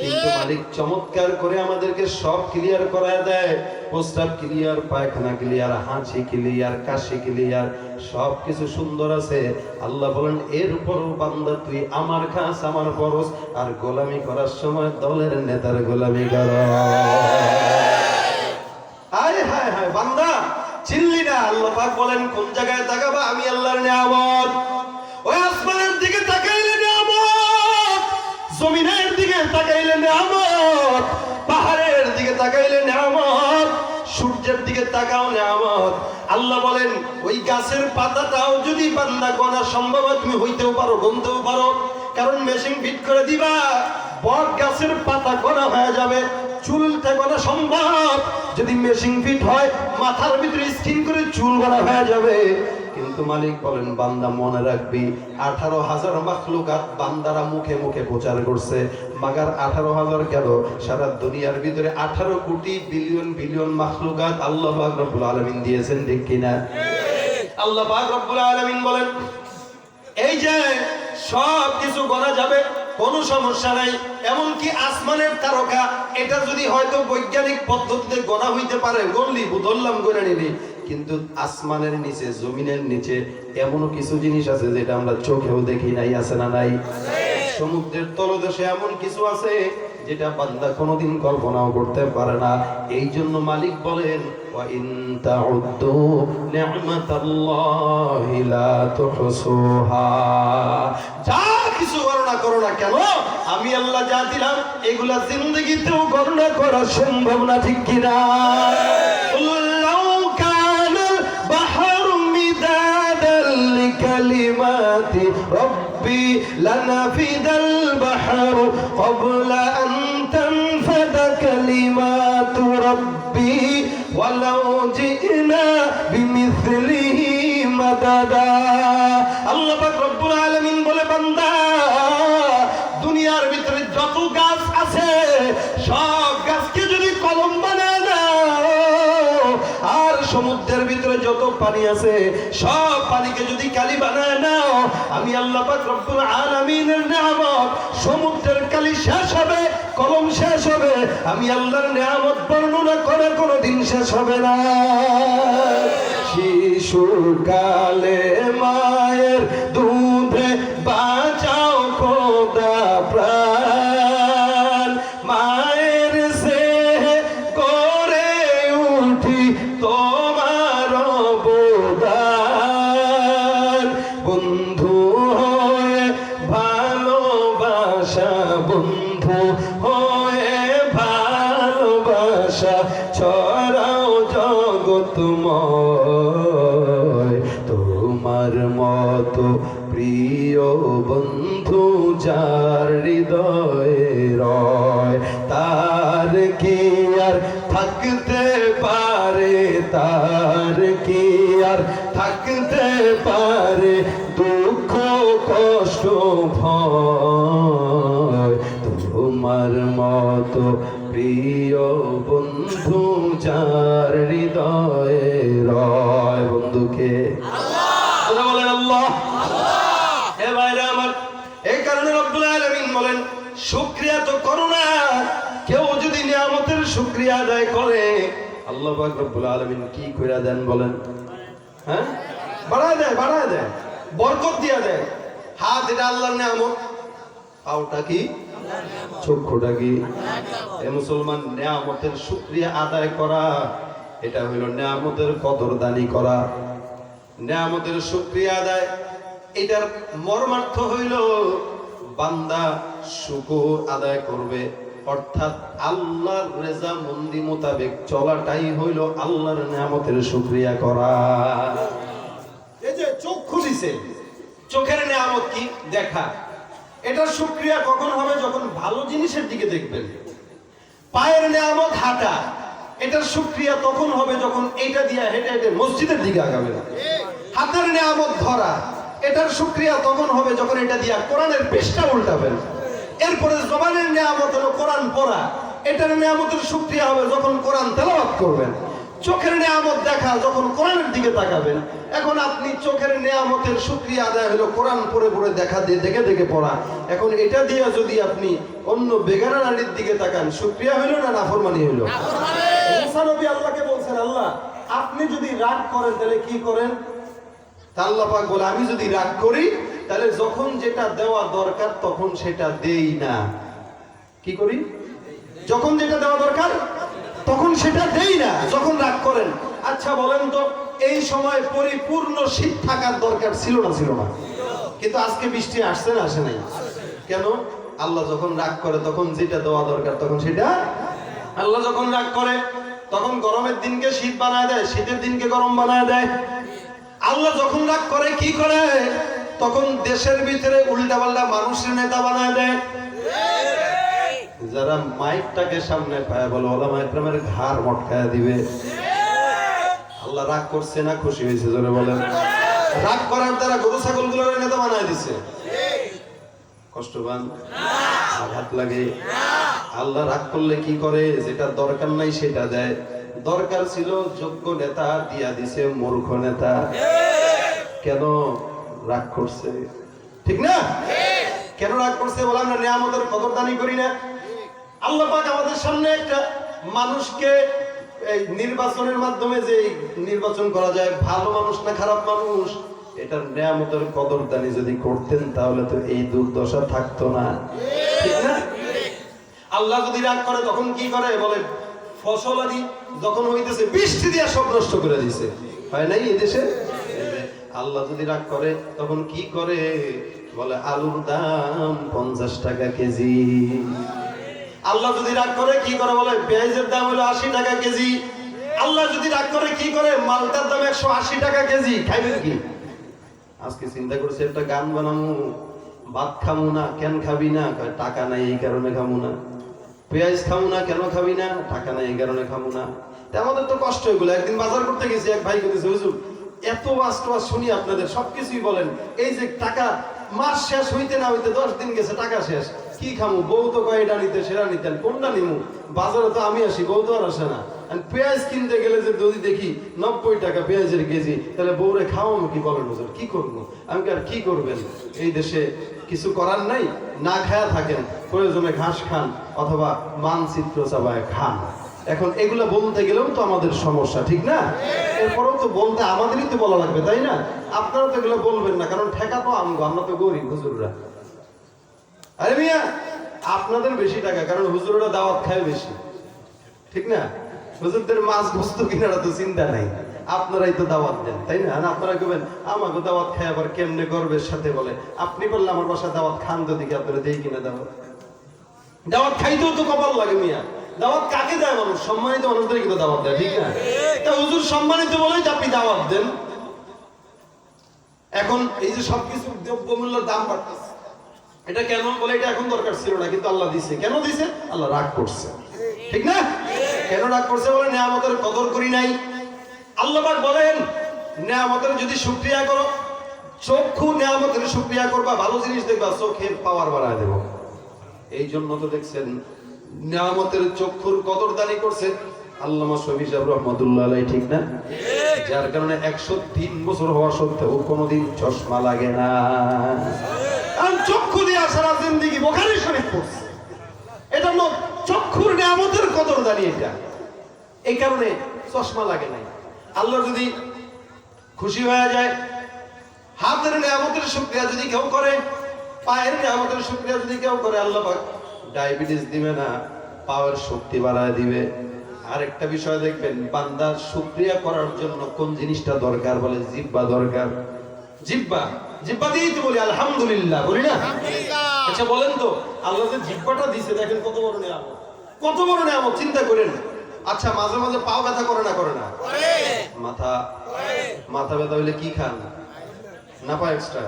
A: কিন্তু মালিক চমৎকার করে আমাদেরকে সব ক্লিয়ার করায় দেয়, প্রস্রাব ক্লিয়ার, পায়খানা ক্লিয়ার, হাঁচি ক্লিয়ার, কাশি ক্লিয়ার, সবকিছু সুন্দর আছে। আল্লাহ বলেন এরপরও বান্দা তুই আমার খাস, আমার পরশ, আর গোলামি করার সময় দলের নেতার গোলামি কর। হায় হায় হায় বান্দা, চিনলি না? আল্লাহ পাক বলেন কোন জায়গায় তাকাবা? আমি আল্লাহর নিয়ামত। ওই আসমানের দিকে তাকাইলে নিয়ামত, জমিনের দিকে তাকাইলে নিয়ামত, পাহাড়ের দিকে তাকাইলে নিয়ামত, সূর্যের দিকে তাকাও নিয়ামত। আল্লাহ বলেন ওই গাছের পাতাটাও যদি বান্দা গোনা সম্ভব হয়, তুমি হইতেও পারো, গুনতেও পারো, কারণ মেশিন ফিট করে দিবা, বট গাছের পাতা গোনা হয়ে যাবে। চুলটা গোনা সম্ভব, যদি মেশিন ফিট হয় মাথার ভিতরে স্কিন করে চুল গোনা হয়ে যাবে। কিন্তু মালিক বলেন বান্দা মনে রাখবি 18,000 মাখলুকাত বান্দারা মুখে মুখে প্রচার করছে, মাগার 18,000 কেন, সারা দুনিয়ার ভিতরে 18 কোটি বিলিয়ন বিলিয়ন মাখলুকাত আল্লাহ পাক রব্বুল আলামিন দিয়েছেন, ঠিক কিনা? আল্লাহ পাক রব্বুল আলামিন বলেন এই যে সব কিছু গোনা যাবে, কোনো সমস্যা নাই। এমনকি আসমানের তারকা, এটা যদি হয়তো বৈজ্ঞানিক পদ্ধতিতে গোনা হইতে পারে, গণলি ধরলাম গোনা নিলি, কিন্তু আসমানের নিচে, জমিনের নিচে এমনও কিছু জিনিস আছে যেটা আমরা চোখেও দেখি নাই, আছে না নাই? সমুদ্রের তলদেশে এমন কিছু আছে যেটা বান্দা কোনোদিন কল্পনাও করতে পারে না। এই জন্য মালিক বলেন ওয়া ইন তাউদ্দু নি'মাতাল্লাহি লা তুহসুহা। যা কিছু গণনা করো না কেন, আমি আল্লাহ যা দিলাম এগুলা জিন্দেগিতেও গণনা করা সম্ভব না, ঠিক কিনা? كلمات ربي لنفد البحر قبل أن تنفد كلمات ربي ولو جئنا بمثله مددا। আল্লাহ পাক রব্বুল আলামিন বলে বান্দা দুনিয়ার ভিতরে যত গাছ আছে সব গাছকে যদি কলম বানায় দাও, আর সমুদ্রের ভিতরে যত পানি আছে সব পানিকে যদি কালি বানায় নাও, আমি আল্লাহ পাক রব্বুল আলামিনের নিয়ামত, সমুদ্রের কালি শেষ হবে, কলম শেষ হবে, আমি আল্লাহর নিয়ামত বর্ণনা করে কোনোদিন শেষ হবে না। শিশুকালে মায়ের দুধে বাঁচাও খোদা প্রাণ, মায়ের সে করে উঠি তোমার অবদান, বন্ধু হয়ে ভালোবাসা, বন্ধু হয়ে ভালোবাসা ছড়াও জগৎময়, তোমার মতো প্রিয় বন্ধু যার হৃদয়ে রয়, তার কি আর থাকতে পারে, তার কি আর থাকতে পারে দুঃখ কষ্ট ভয়, তোমার মত মতো প্রিয় বন্ধু যার হৃদয়ে রয়। বন্ধুকে আল্লাহ বলেন, আল্লাহ। হে ভাইরা আমার, এই কারণে রব্বুল আলামিন বলেন শুকরিয়া তো করো না। কেউ যদি নিয়ামতের শুকরিয়া আদায় করে আল্লাহ পাক রব্বুল আলামিন কি কইরা দেন বলেন? হ্যাঁ, বাড়ায় দেয়, বরকত দিয়া দেয়। হাত এটা আল্লাহর নিয়ামত, পাওটা কি, চক্ষুটা কি? এ মুসলমান, নিয়ামতের শুকরিয়া আদায় করা এটা হইল নিয়ামতের কদরদানি করা। নিয়ামতের শুকরিয়া আদায় এটার মর্মার্থ হইল বান্দা শুকর আদায় করবে, অর্থাৎ আল্লাহর রেজামন্দি মোতাবেক চলাটাই হইল আল্লাহর নিয়ামতের শুকরিয়া করা। এই যে চক্ষু দিছে, চোখের নিয়ামত কি? দেখা। এটার শুকরিয়া কখন হবে? যখন ভালো জিনিসের দিকে দেখবেন। পায়ের নিয়ামত হাঁটা, এটার শুকরিয়া তখন হবে যখন এটা দিয়া হেঁটে হেঁটে মসজিদের দিকে আগাবেন। হাতের নিয়ামত ধরা, এটার শুকরিয়া তখন হবে যখন এটা দিয়া কোরআনের পৃষ্ঠা উল্টাবেন। এরপরে জবানের নিয়ামত হলো কোরআন পড়া, এটার নিয়ামতের শুকরিয়া হবে যখন কোরআন তেলাওয়াত করবেন। চোখের নিয়ামত দেখা, যখন কোরআনের দিকে তাকাবেন। এখন আপনি চোখের নিয়ামতের শুকরিয়া আদায় হলো কোরআন পড়ে পড়ে দেখা দিয়ে দেখে দেখে পড়া। এখন এটা দিয়ে যদি আপনি অন্য বেগানা নারীর দিকে তাকান, শুকরিয়া হইল না নাফরমানি হইল? মুসা নবী আল্লাহকে বলছেন, আল্লাহ আপনি যদি রাগ করেন তাহলে কি করেন? আল্লাহ পাক বলে, আমি যদি রাগ করি তাহলে যখন যেটা দেওয়া দরকার তখন সেটা দেই না। কি করি? যখন যেটা দেওয়া দরকার তখন সেটা দেই না, যখন রাগ করেন। আচ্ছা বলেন তো, এই সময় পরিপূর্ণ শীত থাকার দরকার ছিল না? ছিল না। কিন্তু আজকে বৃষ্টি আসছে না? আসে নাই। কেন? আল্লাহ যখন রাগ করে তখন যেটা দেওয়া দরকার তখন সেটা। আল্লাহ যখন রাগ করে তখন গরমের দিনকে শীত বানায় দেয়, শীতের দিনকে গরম বানায় দেয়। আল্লাহ যখন রাগ করে কি করে? তখন দেশের ভিতরে উল্টাপাল্টা মানুষের নেতা বানায় দেয়। যারা মাইকটাকে সামনে পায় বলে ওলামা ইকরামের ঘাড় মটকায়া দিবে। আল্লাহ রাগ করছে না খুশি হয়েছে? জোরে বলেন। রাগ করার দ্বারা গরু ছাগল গুলোর নেতা বানায় দিছে। কষ্ট পান? আঘাত লাগে? আল্লাহ রাগ করলে কি করে? যেটা দরকার নাই সেটা দেয়। দরকার ছিল যোগ্য নেতা, দিয়া দিছে মূর্খ নেতা। কেন রাগ করছে? ঠিক না? কেন রাগ করছে? বলে আমরা নিয়ামতের কদরদানি করি না। আল্লাহ পাক আমাদের সামনে একটা মানুষকে এই নির্বাচনের মাধ্যমে যে নির্বাচন করা যায়, ভালো মানুষ না খারাপ মানুষ, এটার নিয়ামতের কদরদানি যদি করতেন তাহলে তো এই দুর্দশা থাকতো না। ঠিক না? আল্লাহ যদি রাগ করে তখন কি করে? বলে ফসল আদি যখন হইতেছে বৃষ্টি দিয়া সব নষ্ট করে দিছে। হয় নাই এই দেশে? আল্লাহ যদি রাগ করে তখন কি করে? বলে আলুর দাম 50 টাকা কেজি। আল্লাহ যদি রাগ করে কি করে? বলে পেঁয়াজের দাম হলো 80 টাকা কেজি। আল্লাহ যদি রাগ করে কি করে? মালটার দাম 180 টাকা কেজি। খাইবেন কি? আজকে চিন্তা করছে একটা গান বানামু, ভাত খামু না। কেন খাবি না? টাকা নাই এই কারণে খামু না। পেঁয়াজ খামু না, কেন খাবি না? টাকা নাই এই কারণে খামু না। আমাদের তো কষ্ট এগুলো। একদিন বাজার করতে গেছি, এক ভাই বলতেছে, হুজুর এত ওয়াজ টোয়াজ শুনি আপনাদের, সবকিছুই বলেন, এই যে টাকা মাস শেষ হইতে না হইতে 10 দিন গেছে, টাকা শেষ, কি খামু? বউ তো কয় এটা নিতে সেটা নিতেন, কোনটা নিমু? বাজারে তো আমি আসি, বউ তো আর আসে না। পেঁয়াজ কিনতে গেলে যে যদি দেখি 90 টাকা পেঁয়াজের কেজি, তাহলে বউরে খাওয়াবো কি? বলেন হুজুর কি করবো? আমি আর কি করবেন? এই দেশে কিছু করার নাই, না খায়া থাকেন, প্রয়োজনে ঘাস খান অথবা মানচিত্র চাবায় খান। এখন এগুলো বলতে গেলেও তো আমাদের সমস্যা, ঠিক না? এরপরেও তো বলতে আমাদেরই তো বলা লাগবে, তাই না? আপনারা তো এগুলো বলবেন না, কারণ ঠেকা তো আমরা তো গরিব হুজুররা। আরে মিয়া, আপনাদের বেশি টাকা, কারণ হুজুররা দাওয়াত খায় বেশি, ঠিক না? হুজুরদের মাছ গোস্ত কিনারা তো চিন্তা নাই, আপনারাই তো দাওয়াত দেন, তাই না? আপনারা কবেন আমাকে দাওয়াত খায় আবার কেমনে গর্বের সাথে বলে, আপনি বললে আমার বাসায় দাওয়াত খান তো দেখি আপনারা দেই কিনা দাওয়াত। দাওয়াত খাইতেও তো কপাল লাগে মিয়া। দাওয়াত কাকে দেয়? মানুষ, সম্মানিত মানুষদের কিন্তু দাওয়াত দেয়, ঠিক না? তা হুজুর সম্মানিত বলেই আপনি দাওয়াত দেন। এখন এই যে সবকিছু দ্রব্যমূল্যের দাম বাড়তেছে, এটা কেন? বলে এটা এখন দরকার ছিল না, কিন্তু আল্লাহ দিছে। কেন দিছে? আল্লাহ রাগ করছে, ঠিক না? কেন রাগ করছে? বলে নিয়ামতের কদর করি নাই। আল্লাহ পাক বলেন নিয়ামতের যদি শুকরিয়া করো, চক্ষু নিয়ামতের শুকরিয়া করবা, ভালো জিনিস দেখবা, চোখের পাওয়ার বাড়ায় দেব। এই জন্য তো দেখছেন নিয়ামতের চক্ষুর কদরদানি করছে আল্লামা শফি সাহেব রহমাতুল্লাহ আলাইহি, ঠিক না? যার কারণে 103 বছর হওয়া সত্ত্বেও কোনোদিন চশমা লাগে না। কারণ চক্ষু দিয়ে সারা জিন্দেগি বুখারী শরীফ পড়ছে। এটা হলো চক্ষুর নিয়ামতের কদরদানি। এটা এই কারণে চশমা লাগে নাই। আল্লাহ যদি খুশি হয়ে যায়, হাতের নিয়ামতের শুকরিয়া যদি কেউ করে, পায়ের নিয়ামতের শুকরিয়া যদি কেউ করে, আল্লাহ পাক ডায়াবেটিস দিবে না, পাওয়ার শক্তি বাড়ায় দিবে। আরেকটা বিষয় দেখবেন, বান্দার শুকরিয়া করার জন্য কোন জিনিসটা দরকার? বলে জিহ্বা দরকার। জিহ্বা, জিহ্বা দিয়েই তো বলি আলহামদুলিল্লাহ, বলি না? আচ্ছা বলেন তো, আল্লাহ যে জিহ্বাটা দিয়েছে দেখেন কত বড় নিয়ামত, কত বড় নিয়ামত, চিন্তা করেন। আচ্ছা মাঝে মাঝে পাও ব্যথা করে না? করে না? মাথা ব্যথা হইলে কি খান? না পা এক্সট্রা,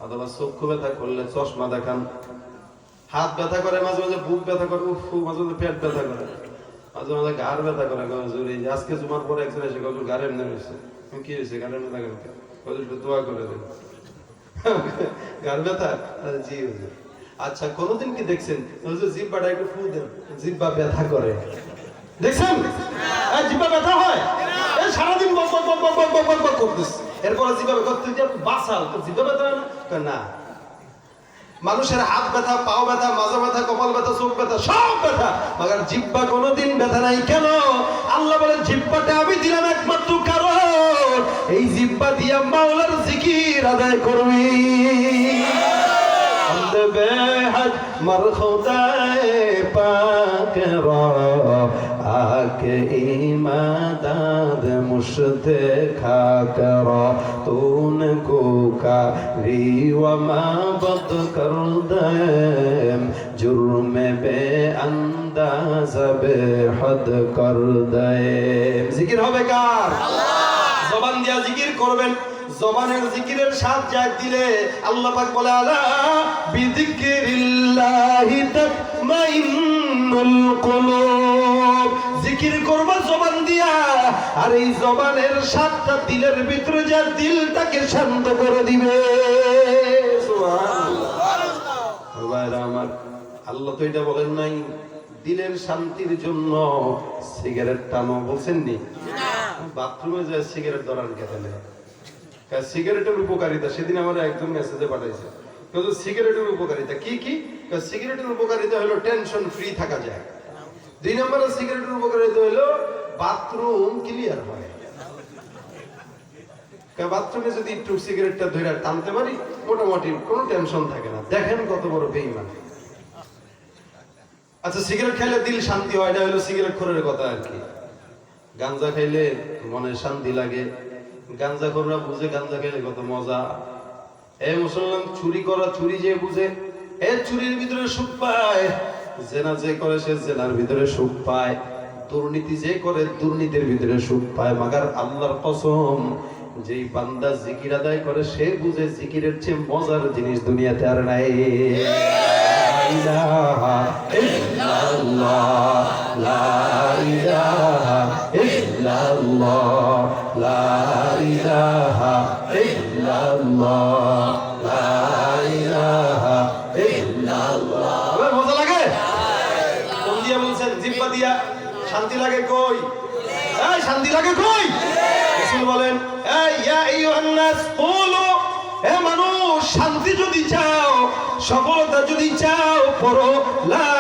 A: অথবা চক্ষু ব্যথা করলে চশমা দেখান। হাত ব্যথা করে মাঝে মাঝে, বুক ব্যথা করে, মাঝে মাঝে পেট ব্যথা করে, মাঝে মাঝে ঘাড় ব্যথা করে। আজকে জুমার পরে একজন এসে ঘাড় এমনি হয়েছে, কি হয়েছে? ঘাড় এমনি থাকে, দোয়া করে দেন। ঘাড় ব্যথা? জি হুজুর। আচ্ছা কোনদিন কি দেখছেন জিহ্বাটা একটু ফু দেন, জিহ্বা ব্যথা করে? দেখছেন জিহ্বা ব্যথা হয়? সারাদিন বক বক বক বক বক বক বক করতেছে, এরপরে জিহ্বা ব্যথা, তুই যে বাঁচাল, তোর জিহ্বা ব্যথা না? মানুষের হাত ব্যথা, পাও ব্যথা, মাজা ব্যথা, কপাল ব্যথা, চোখ ব্যথা, সব ব্যথা, মगर জিহ্বা কোনোদিন ব্যথা নাই। কেন? আল্লাহ বলেন জিহ্বাটা আমি দিলাম একমাত্র কারণ এই জিহ্বা দিয়া মাওলার জিকির আদায় করবি। বেহাদ মার খোদায়ে পাক রা আকে ইমাদাদ মুশতে খাক রা তুন কো কারি ওয়া মাবদ কর দে জুরমে বে আন্দাজ বে হদ কর দে। জিকির হবে কার? আল্লাহ। জবান দিয়া জিকির করবেন, জবানের জিকিরের স্বাদ যায় দিলে আল্লাহ পাক বলে আলা বিযিকরিল্লাহি তাতমাইন্নুল কুলুব। জিকির করবা জবান দিয়া, আর এই জবানের স্বাদটা দিলের ভিতরে যা দিলটাকে শান্ত করে দিবে। সুবহানাল্লাহ। ভাইরা আমার, আল্লাহ তো এটা বলেন নাই দিলের শান্তির জন্য সিগারেট টানো? বলছেন নি? বাথরুমে যায় সিগারেট ধরার কেন? সিগারেটের উপকারিতা সেদিন আমার একজন মেসেজে পাঠাইছে, সিগারেটের উপকারিতা কি কি? সিগারেটের উপকারিতা হলো টেনশন ফ্রি থাকা যায়। 2 নম্বরে সিগারেটের উপকারিতা হলো বাথরুম ক্লিয়ার হয়। বাথরুমে যদি একটু সিগারেটটা ধরে টানতে পারি মোটামুটি কোনো টেনশন থাকে না। দেখেন কত বড় বেঈমান। আচ্ছা সিগারেট খাইলে দিল শান্তি হয়, এটা হলো সিগারেট খোরের কথা আর কি। গাঞ্জা খাইলে মনে শান্তি লাগে, গাঞ্জা খোররা বুঝে গাঞ্জা খাইলে কত মজা। এই মুসলমান চুরি করা চুরি যে বুঝে, এর চুরির ভিতরে সুখ পায়। জেনা যে করে সে জেনার ভিতরে সুখ পায়, দুর্নীতি যে করে দুর্নীতির ভিতরে সুখ পায়। মাগার আল্লাহর কসম, যেই বান্দা জিকির আদায় করে সে বুঝে জিকিরের চেয়ে মজার জিনিস দুনিয়াতে আর নাই। লা ইলাহা ইল্লাল্লাহ, লা ইলাহা ইল্লাল্লাহ, লা ইলাহা ইল্লাল্লাহ, লা ইলাহা ইল্লাল্লাহ। মজা লাগে? কোন দিয়া বলছেন? জিহ্বা দিয়া। শান্তি লাগে কই? এই শান্তি লাগে কই? রাসূল বলেন, এই ইয়া আইয়ুহান নাস কুলু, হে মানুষ শান্তি যদি চাও, সফলতা যদি চাও, পড়ো লা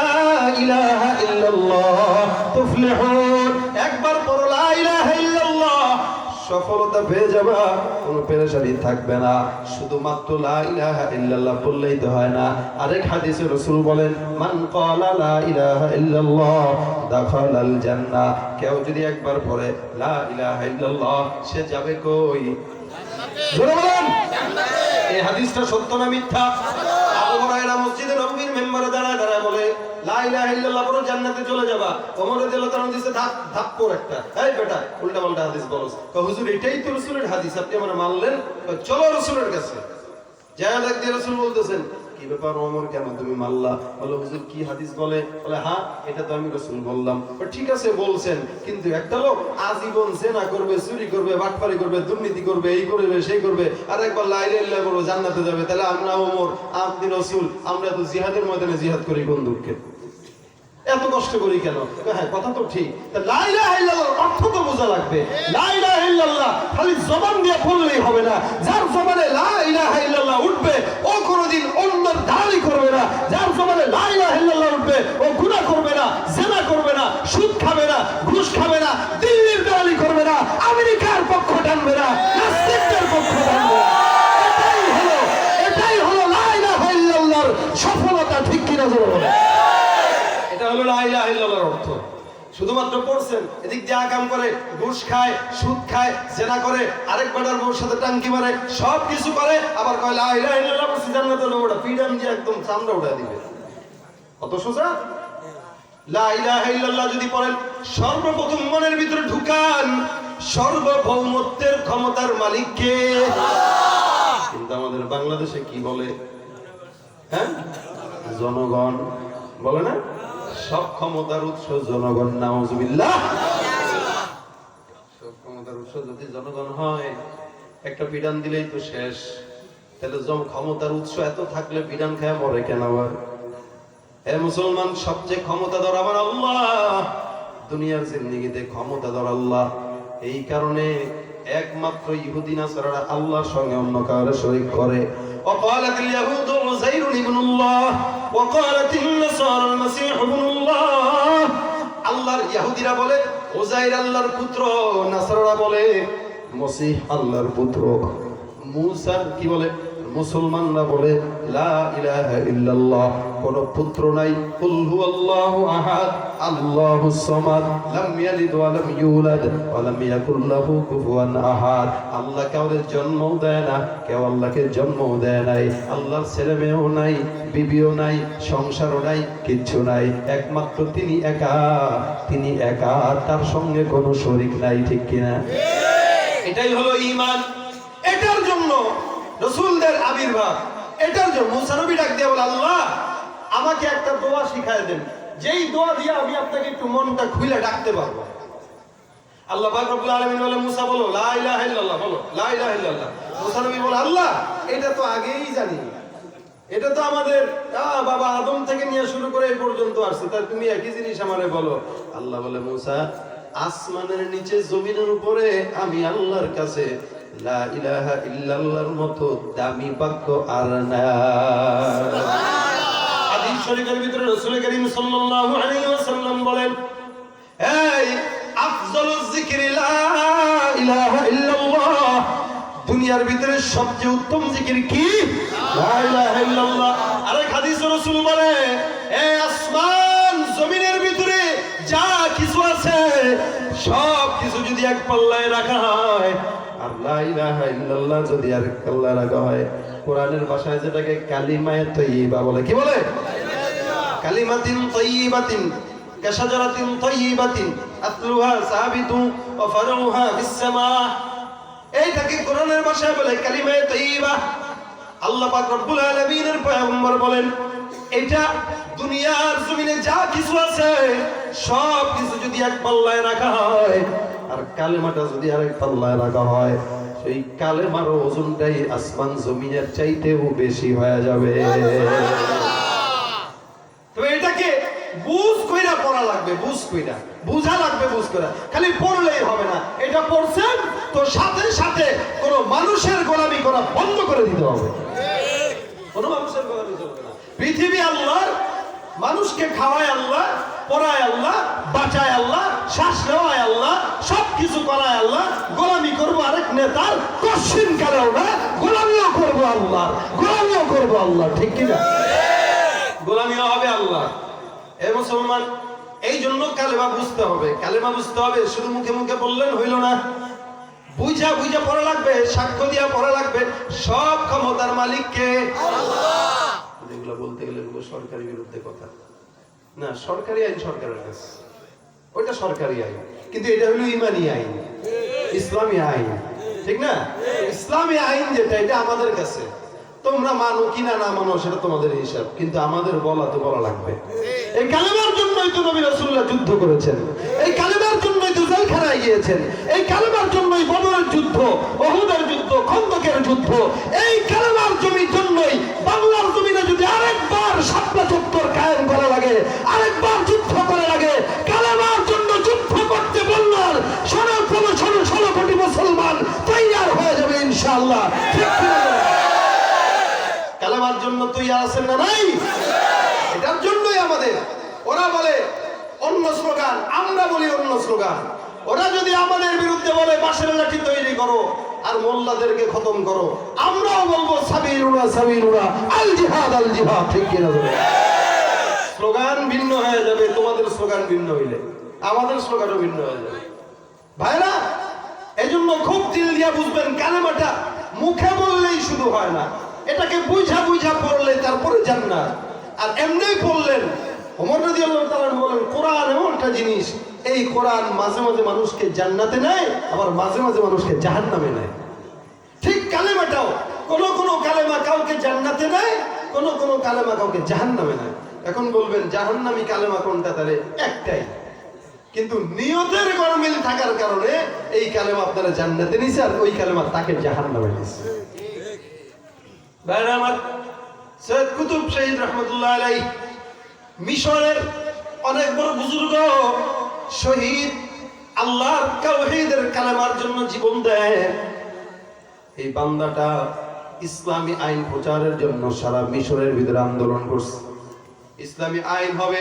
A: ইলাহা ইল্লাল্লাহ তুফলিহুন। একবার পড়ো লা ইলাহা ইল্লাল্লাহ, সফলতা পেয়ে যাবা, কোনো পেরেশানি থাকবে না। শুধুমাত্র লা ইলাহা ইল্লাল্লাহ বললেই তো হয় না। আরেক হাদিসে রাসূল বলেন, মান ক্বালা লা ইলাহা ইল্লাল্লাহ দাখালাল জান্নাহ। কেউ যদি একবার পড়ে লা ইলাহা ইল্লাল্লাহ, সে যাবে কই? জোরে বলেন জান্নাতে। এই হাদিসটা সত্য না মিথ্যা? আবু হুরায়রা মসজিদে নববীর মেম্বারে দাঁড়ায় দাঁড়ায় বলে লা ইলাহা ইল্লাল্লাহ পড়ো জান্নাতে চলে যাবা। ওমর রাদিয়াল্লাহু তাআলা দিছে ধাপ করে একটা, এই বেটা উল্টা পাল্টা হাদিস বলছ। হুজুর এটাই তো রাসূলের হাদিস, আপনি আমরা মানলেন, চলো রাসূলের কাছে। যায় দেখতে রাসূল বলতেছেন, কি ব্যাপার ওমর, কেন তুমি মানলা? বলে হুজুর কি হাদিস বলে? বলে হ্যাঁ এটা তো আমি রাসূল বললাম। ঠিক আছে বলছেন, কিন্তু একটা লোক আজীবন জেনা করবে, চুরি করবে, বাটপারি করবে, দুর্নীতি করবে, এই করবে সেই করবে, আর একবার লা ইলাহা ইল্লাল্লাহ বলবে জান্নাতে যাবে। তাহলে আমরা ওমর, আপনি রাসূল, আমরা তো জিহাদের ময়দানে জিহাদ করি কোন দুঃখে? এত কষ্ট করি কেন? হ্যাঁ, কথা তো ঠিক। লা ইলাহা ইল্লাল্লাহর অর্থ তো বোঝা লাগবে। লা ইলাহা ইল্লাল্লাহ খালি জবান দিয়ে বললেই হবে না। যার জবানে লা ইলাহা ইল্লাল্লাহ উঠবে ও কোনোদিন অন্যের দালালি করবে না। যার জবানে লা ইলাহা ইল্লাল্লাহ উঠবে ও গুনাহ করবে না, জিনা করবে না, সুদ খাবে না, ঘুষ খাবে না, দিল্লির দালালি করবে না, আমেরিকার পক্ষ টানবে না, নাস্তিকদের পক্ষ টানবে না। এটাই হলো লা ইলাহা ইল্লাল্লাহর সফলতা, ঠিক কিনা বলুন? এটা হলো লা ইলাহা ইল্লাল্লাহর অর্থ। শুধুমাত্র পড়ছেন, এদিক দিয়ে আকাম করে, ঘুষ খায়, সুদ খায়, জেনা করে, আরেক বেটার বউর সাথে টাঙ্কি মারে, সব কিছু করে, আবার কয় লা ইলাহা ইল্লাল্লাহ বলছি জান্নাতে যাবো। ওটা পিডাম দিয়ে একদম চামড়া উঠায় দিবে। কত সোজা! লা ইলাহা ইল্লাল্লাহ যদি পড়েন, সর্বপ্রথম মনের ভিতরে ঢুকান সর্বভৌমত্বের ক্ষমতার মালিক কে? কিন্তু আমাদের বাংলাদেশে কি বলে? হ্যাঁ, জনগণ বলে না? সব ক্ষমতার উৎস জনগণ। নাউজুবিল্লাহ। সব ক্ষমতার উৎস যদি জনগণ হয়, একটা বিধান দিলেই তো শেষ। তাহলে ক্ষমতার উৎস এত থাকলে বিধান খায় মরে কেন? আবার হে মুসলমান, সবচেয়ে ক্ষমতাধর আমার আল্লাহ। দুনিয়ার জিন্দেগিতে ক্ষমতাধর আল্লাহ। এই কারণে একমাত্র ইহুদি নাসারারা আল্লাহর সঙ্গে অন্য কাউকে শরীক করে। وقالت اليهود عزير ابن الله وقالت النصارى المسيح ابن الله। আল্লাহর ইহুদিরা বলে উজাইর আল্লাহর পুত্র, নাসারারা বলে মসিহ আল্লাহর পুত্র। মুসা কি বলে? মুসলমানরা বলে লা ইলাহা ইল্লাল্লাহ, কোন পুত্র নাই। কুল হুয়াল্লাহু আহাদ আল্লাহুস সামাদ লাম ইয়ালিদ ওয়া লাম ইউলাদ ওয়া লাম ইয়াকুল লাহু কুফুয়ান আহাদ। আল্লাহ কাউকে জন্ম দেয় না, কেউ আল্লাহকে জন্ম দেয় নাই। আল্লাহর ছেলে মেয়েও নাই, বিবিও নাই, সংসারও নাই, কিচ্ছু নাই। একমাত্র তিনি একা, তিনি একা, তার সঙ্গে কোনো শরীক নাই। ঠিক কিনা? এটাই হলো ঈমান। এটার জন্য রাসূলদের আবির্ভাব। এটার জন্য মুসা নবী ডাক দিয়ে বলে, আল্লাহ আমাকে একটা দোয়া শিখায় দেন, যেই দোয়া দিয়ে আমি আপনাকে একটু মনটা খুলে ডাকতে পারবো। আল্লাহ পাক রব্বুল আলামিন বলে, মুসা বলো লা ইলাহা ইল্লাল্লাহ, বলো লা ইলাহা ইল্লাল্লাহ। মুসা নবী বলে, আল্লাহ এটা তো আগেই জানি, এটা তো আমাদের বাবা আদম থেকে নিয়ে শুরু করে এই পর্যন্ত আসছে, তাই তুমি একই জিনিস আমারে বলো। আল্লাহ বলে, মুসা আসমানের নিচে জমিনের উপরে আমি আল্লাহর কাছে লা ইলাহা ইল্লাল্লাহর মতো দামি বাক্য আর নাই। হাদিস শরীফের ভিতরে রাসূল করিম সাল্লাল্লাহু আলাইহি ওয়াসাল্লাম বলেন, এই আফজালুজ যিকরি লা ইলাহা ইল্লাল্লাহ। দুনিয়ার ভিতরে সবচেয়ে উত্তম জিকির কি? লা ইলাহা ইল্লাল্লাহ। আরেক হাদিসে রাসূল বলে, এই আসমান জমিনের ভিতরে যা কিছু আছে সব কিছু যদি এক পাল্লায় রাখা হয়, আর লা ইলাহা ইল্লাল্লাহ যদি আরেক পাল্লায় রাখা হয়, কোরআনের ভাষায় যেটাকে কালিমায়ে তাইয়্যিবা বলে। কি বলে? কালিমাতিন তাইয়্যিবাতিন কাশাজারাতিন তাইয়্যিবাতিন আসলুহা সাবিতু ওয়া ফারউহা ফিস সামা। এইটাকে কোরআনের ভাষায় বলে কালিমায়ে তাইয়্যিবা। আল্লাহ পাক রব্বুল আলামিনের পয়গম্বর বলেন, এটা দুনিয়ার জমিনে যা কিছু আছে সব কিছু যদি এক পাল্লায় রাখা হয়, আর কালেমাটা যদি আরেক পাল্লায় রাখা হয়, সেই কালেমার ওজনটাই আসমান জমিনের চাইতেও বেশি হয়ে যাবে। তো এটাকে বুঝ কইরা পড়া লাগবে, বুঝ কইরা বুঝা লাগবে, বুঝ কইরা খালি পড়লেই হবে না। এটা পড়ছেন তো সাথে সাথে কোনো মানুষের গোলামি করা বন্ধ করে দিতে হবে। কোনো মানুষের গোলামি চলবে না। পৃথিবী আল্লাহর, মানুষকে খাওয়ায় আল্লাহ, পড়ায় আল্লাহ, বাঁচায় আল্লাহ, শ্বাস নেওয়ায় আল্লাহ, সবকিছু করায় আল্লাহ। গোলামি করবো আরেক নেতার কশিন কালেও না, গোলামিও করবো আল্লাহ, গোলামিও করবো আল্লাহ। ঠিক কিনা? গোলামিও হবে আল্লাহ। এ মুসলমান, এই জন্য কালেমা বুঝতে হবে। কালেমা বুঝতে হবে, শুধু মুখে মুখে বললেন হইল না, বুঝা বুঝা পড়া লাগবে, সাক্ষ্য দিয়া পড়া লাগবে। সব ক্ষমতার মালিক কে? আল্লাহ। যেগুলো বলতে গেলে এগুলো সরকারি বিরুদ্ধে কথা না। সরকারি আইন সরকারের কাছে, ওইটা সরকারি আইন, কিন্তু এটা হলো ইমানি আইন, ইসলামী আইন। ঠিক না? ইসলামী আইন যেটা, এটা আমাদের কাছে। তোমরা মানো কিনা না মানো সেটা তোমাদের হিসাব, কিন্তু আমাদের বলা তো বলা লাগবে। এই কালেমার জন্যই তো নবী রাসূলুল্লাহ যুদ্ধ করেছেন, এই কালেমার জন্যই তো জেলখানায় গিয়েছেন, এই কালেমার জন্যই বদরের যুদ্ধ, উহুদের যুদ্ধ, খন্দকের যুদ্ধ। এই কালেমার জন্যই বাংলার জমিনে যদি আরেকবার শাপলা চত্বর কায়েম করা লাগে, আরেকবার যুদ্ধ আছেন না নাই? এটার জন্যই আমাদের, ওরা বলে অন্য স্লোগান, আমরা বলি অন্য স্লোগান। ওরা যদি আমাদের বিরুদ্ধে বলে বাঁশের লাঠি তৈরি করো আর মোল্লাদেরকে খতম করো, আমরাও বলবো সাবিলুনা সাবিলুনা আল জিহাদ আল জিহাদ। ঠিক কিনা? স্লোগান ভিন্ন হয়ে যাবে, তোমাদের স্লোগান ভিন্ন হইলে আমাদের স্লোগানও ভিন্ন হয়ে যাবে। ভাইরা, এজন্য খুব দিল দিয়া বুঝবেন, কালেমাটা মুখে বললেই শুধু হয় না, এটাকে বুঝা বুঝা পড়লে তারপরে জান্নাত। আর এমনি পড়লেন, ওমর রাদিয়াল্লাহু তাআলা বলেন, কোরআন এমন একটা জিনিস, এই কোরআন মাঝে মাঝে মানুষকে জান্নাতে নেয়, আবার মাঝে মাঝে মানুষকে জাহান্নামে নেয়। ঠিক কালেমাটাও, কোন কোন কালেমা কাউকে জান্নাতে নেয়, কোন কোন কালেমা কাউকে জাহান্নামে নেয়। এখন বলবেন জাহান্নামী কালেমা কোনটা? তাহলে একটাই, কিন্তু নিয়তের গরমিল থাকার কারণে এই কালেমা আপনারা জান্নাতে নিছে, আর ওই কালেমা তাকে জাহান্নামে নিছে। ভাইরা আমার, সৈয়দ কুতুব শহীদ রহমতুল্লাহ আলাইহি মিশরের অনেক বড় বুজুর্গ, শহীদ, আল্লাহর তাওহীদের কালেমার জন্য জীবন দেয়। এই বান্দাটা ইসলামী আইন প্রচারের জন্য সারা মিশরের ভিতরে আন্দোলন করছে। ইসলামী আইন হবে,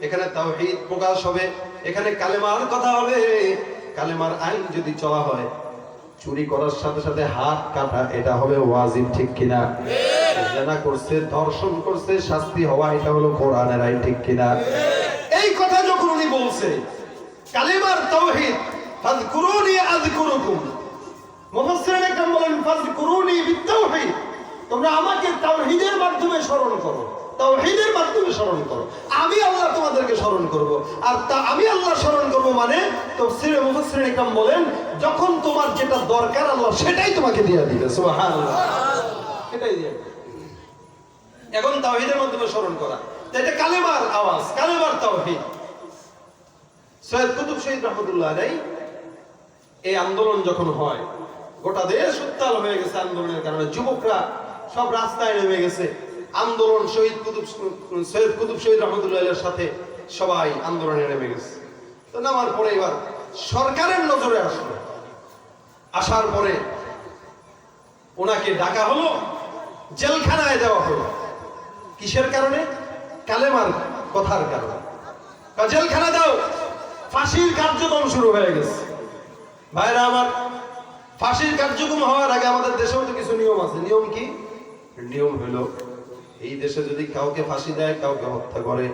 A: এখানে তাওহীদ প্রকাশ হবে, এখানে কালেমার কথা হবে। কালেমার আইন যদি চলা হয়, চুরি করার সাথে সাথে হাত কাটা এটা হবে ওয়াজিব। ঠিক কিনা? জিনা করছে, ধর্ষণ করছে, শাস্তি হওয়া, এটা হলো কোরআনের আইন। ঠিক কিনা? এই কথা যখন উনি বলছে, কালেমার তাওহীদ, ফাযকুরুনি আযকুরুকুম, মুফাসসিরিন একরাম বলেন ফাযকুরুনি বিত-তাওহীদ, তোমরা আমাকে তাওহীদের মাধ্যমে স্মরণ করো, তাওহীদের মাধ্যমে স্মরণ করো, আমি আল্লাহ তোমাদেরকে স্মরণ করব। আর তা আমি আল্লাহ স্মরণ করব মানে তাফসীরে মুফাসসিরিন একরাম বলেন, যখন তোমার যেটা দরকার আল্লাহ সেটাই তোমাকে দিয়ে দিবে। সুবহানাল্লাহ, সেটাই দিয়ে। এখন তাওহীদের মাধ্যমে স্মরণ করা, এটা কালেমার আওয়াজ, কালেমার তাওহীদ। সৈয়দ কুতুব শহীদ রহমতুল্লাহ আলাইহি এই আন্দোলন যখন হয়, গোটা দেশ উত্তাল হয়ে গেছে আন্দোলনের কারণে, যুবকরা সব রাস্তায় নেমে গেছে। আন্দোলন সৈয়দ কুতুব শহীদ রহমতুল্লাহ আলাইহির সাথে সবাই আন্দোলনে নেমে গেছে। তো নামার পরে এবার সরকারের নজরে আসলো, আসার পরে ওনাকে ডাকা হলো, জেলখানায় দেওয়া হলো। কিসের কারণে? কালেমার কথার কারণে। জেলখানা দাও, ফাঁসির কার্যক্রম শুরু হয়ে গেছে। ভাইরা আমার, ফাঁসির কার্যক্রম হওয়ার আগে আমাদের দেশেও তো কিছু নিয়ম আছে। নিয়ম কি? নিয়ম হলো, এই দেশে যদি কাউকে ফাঁসি দেয়, কাউকে হত্যা করে,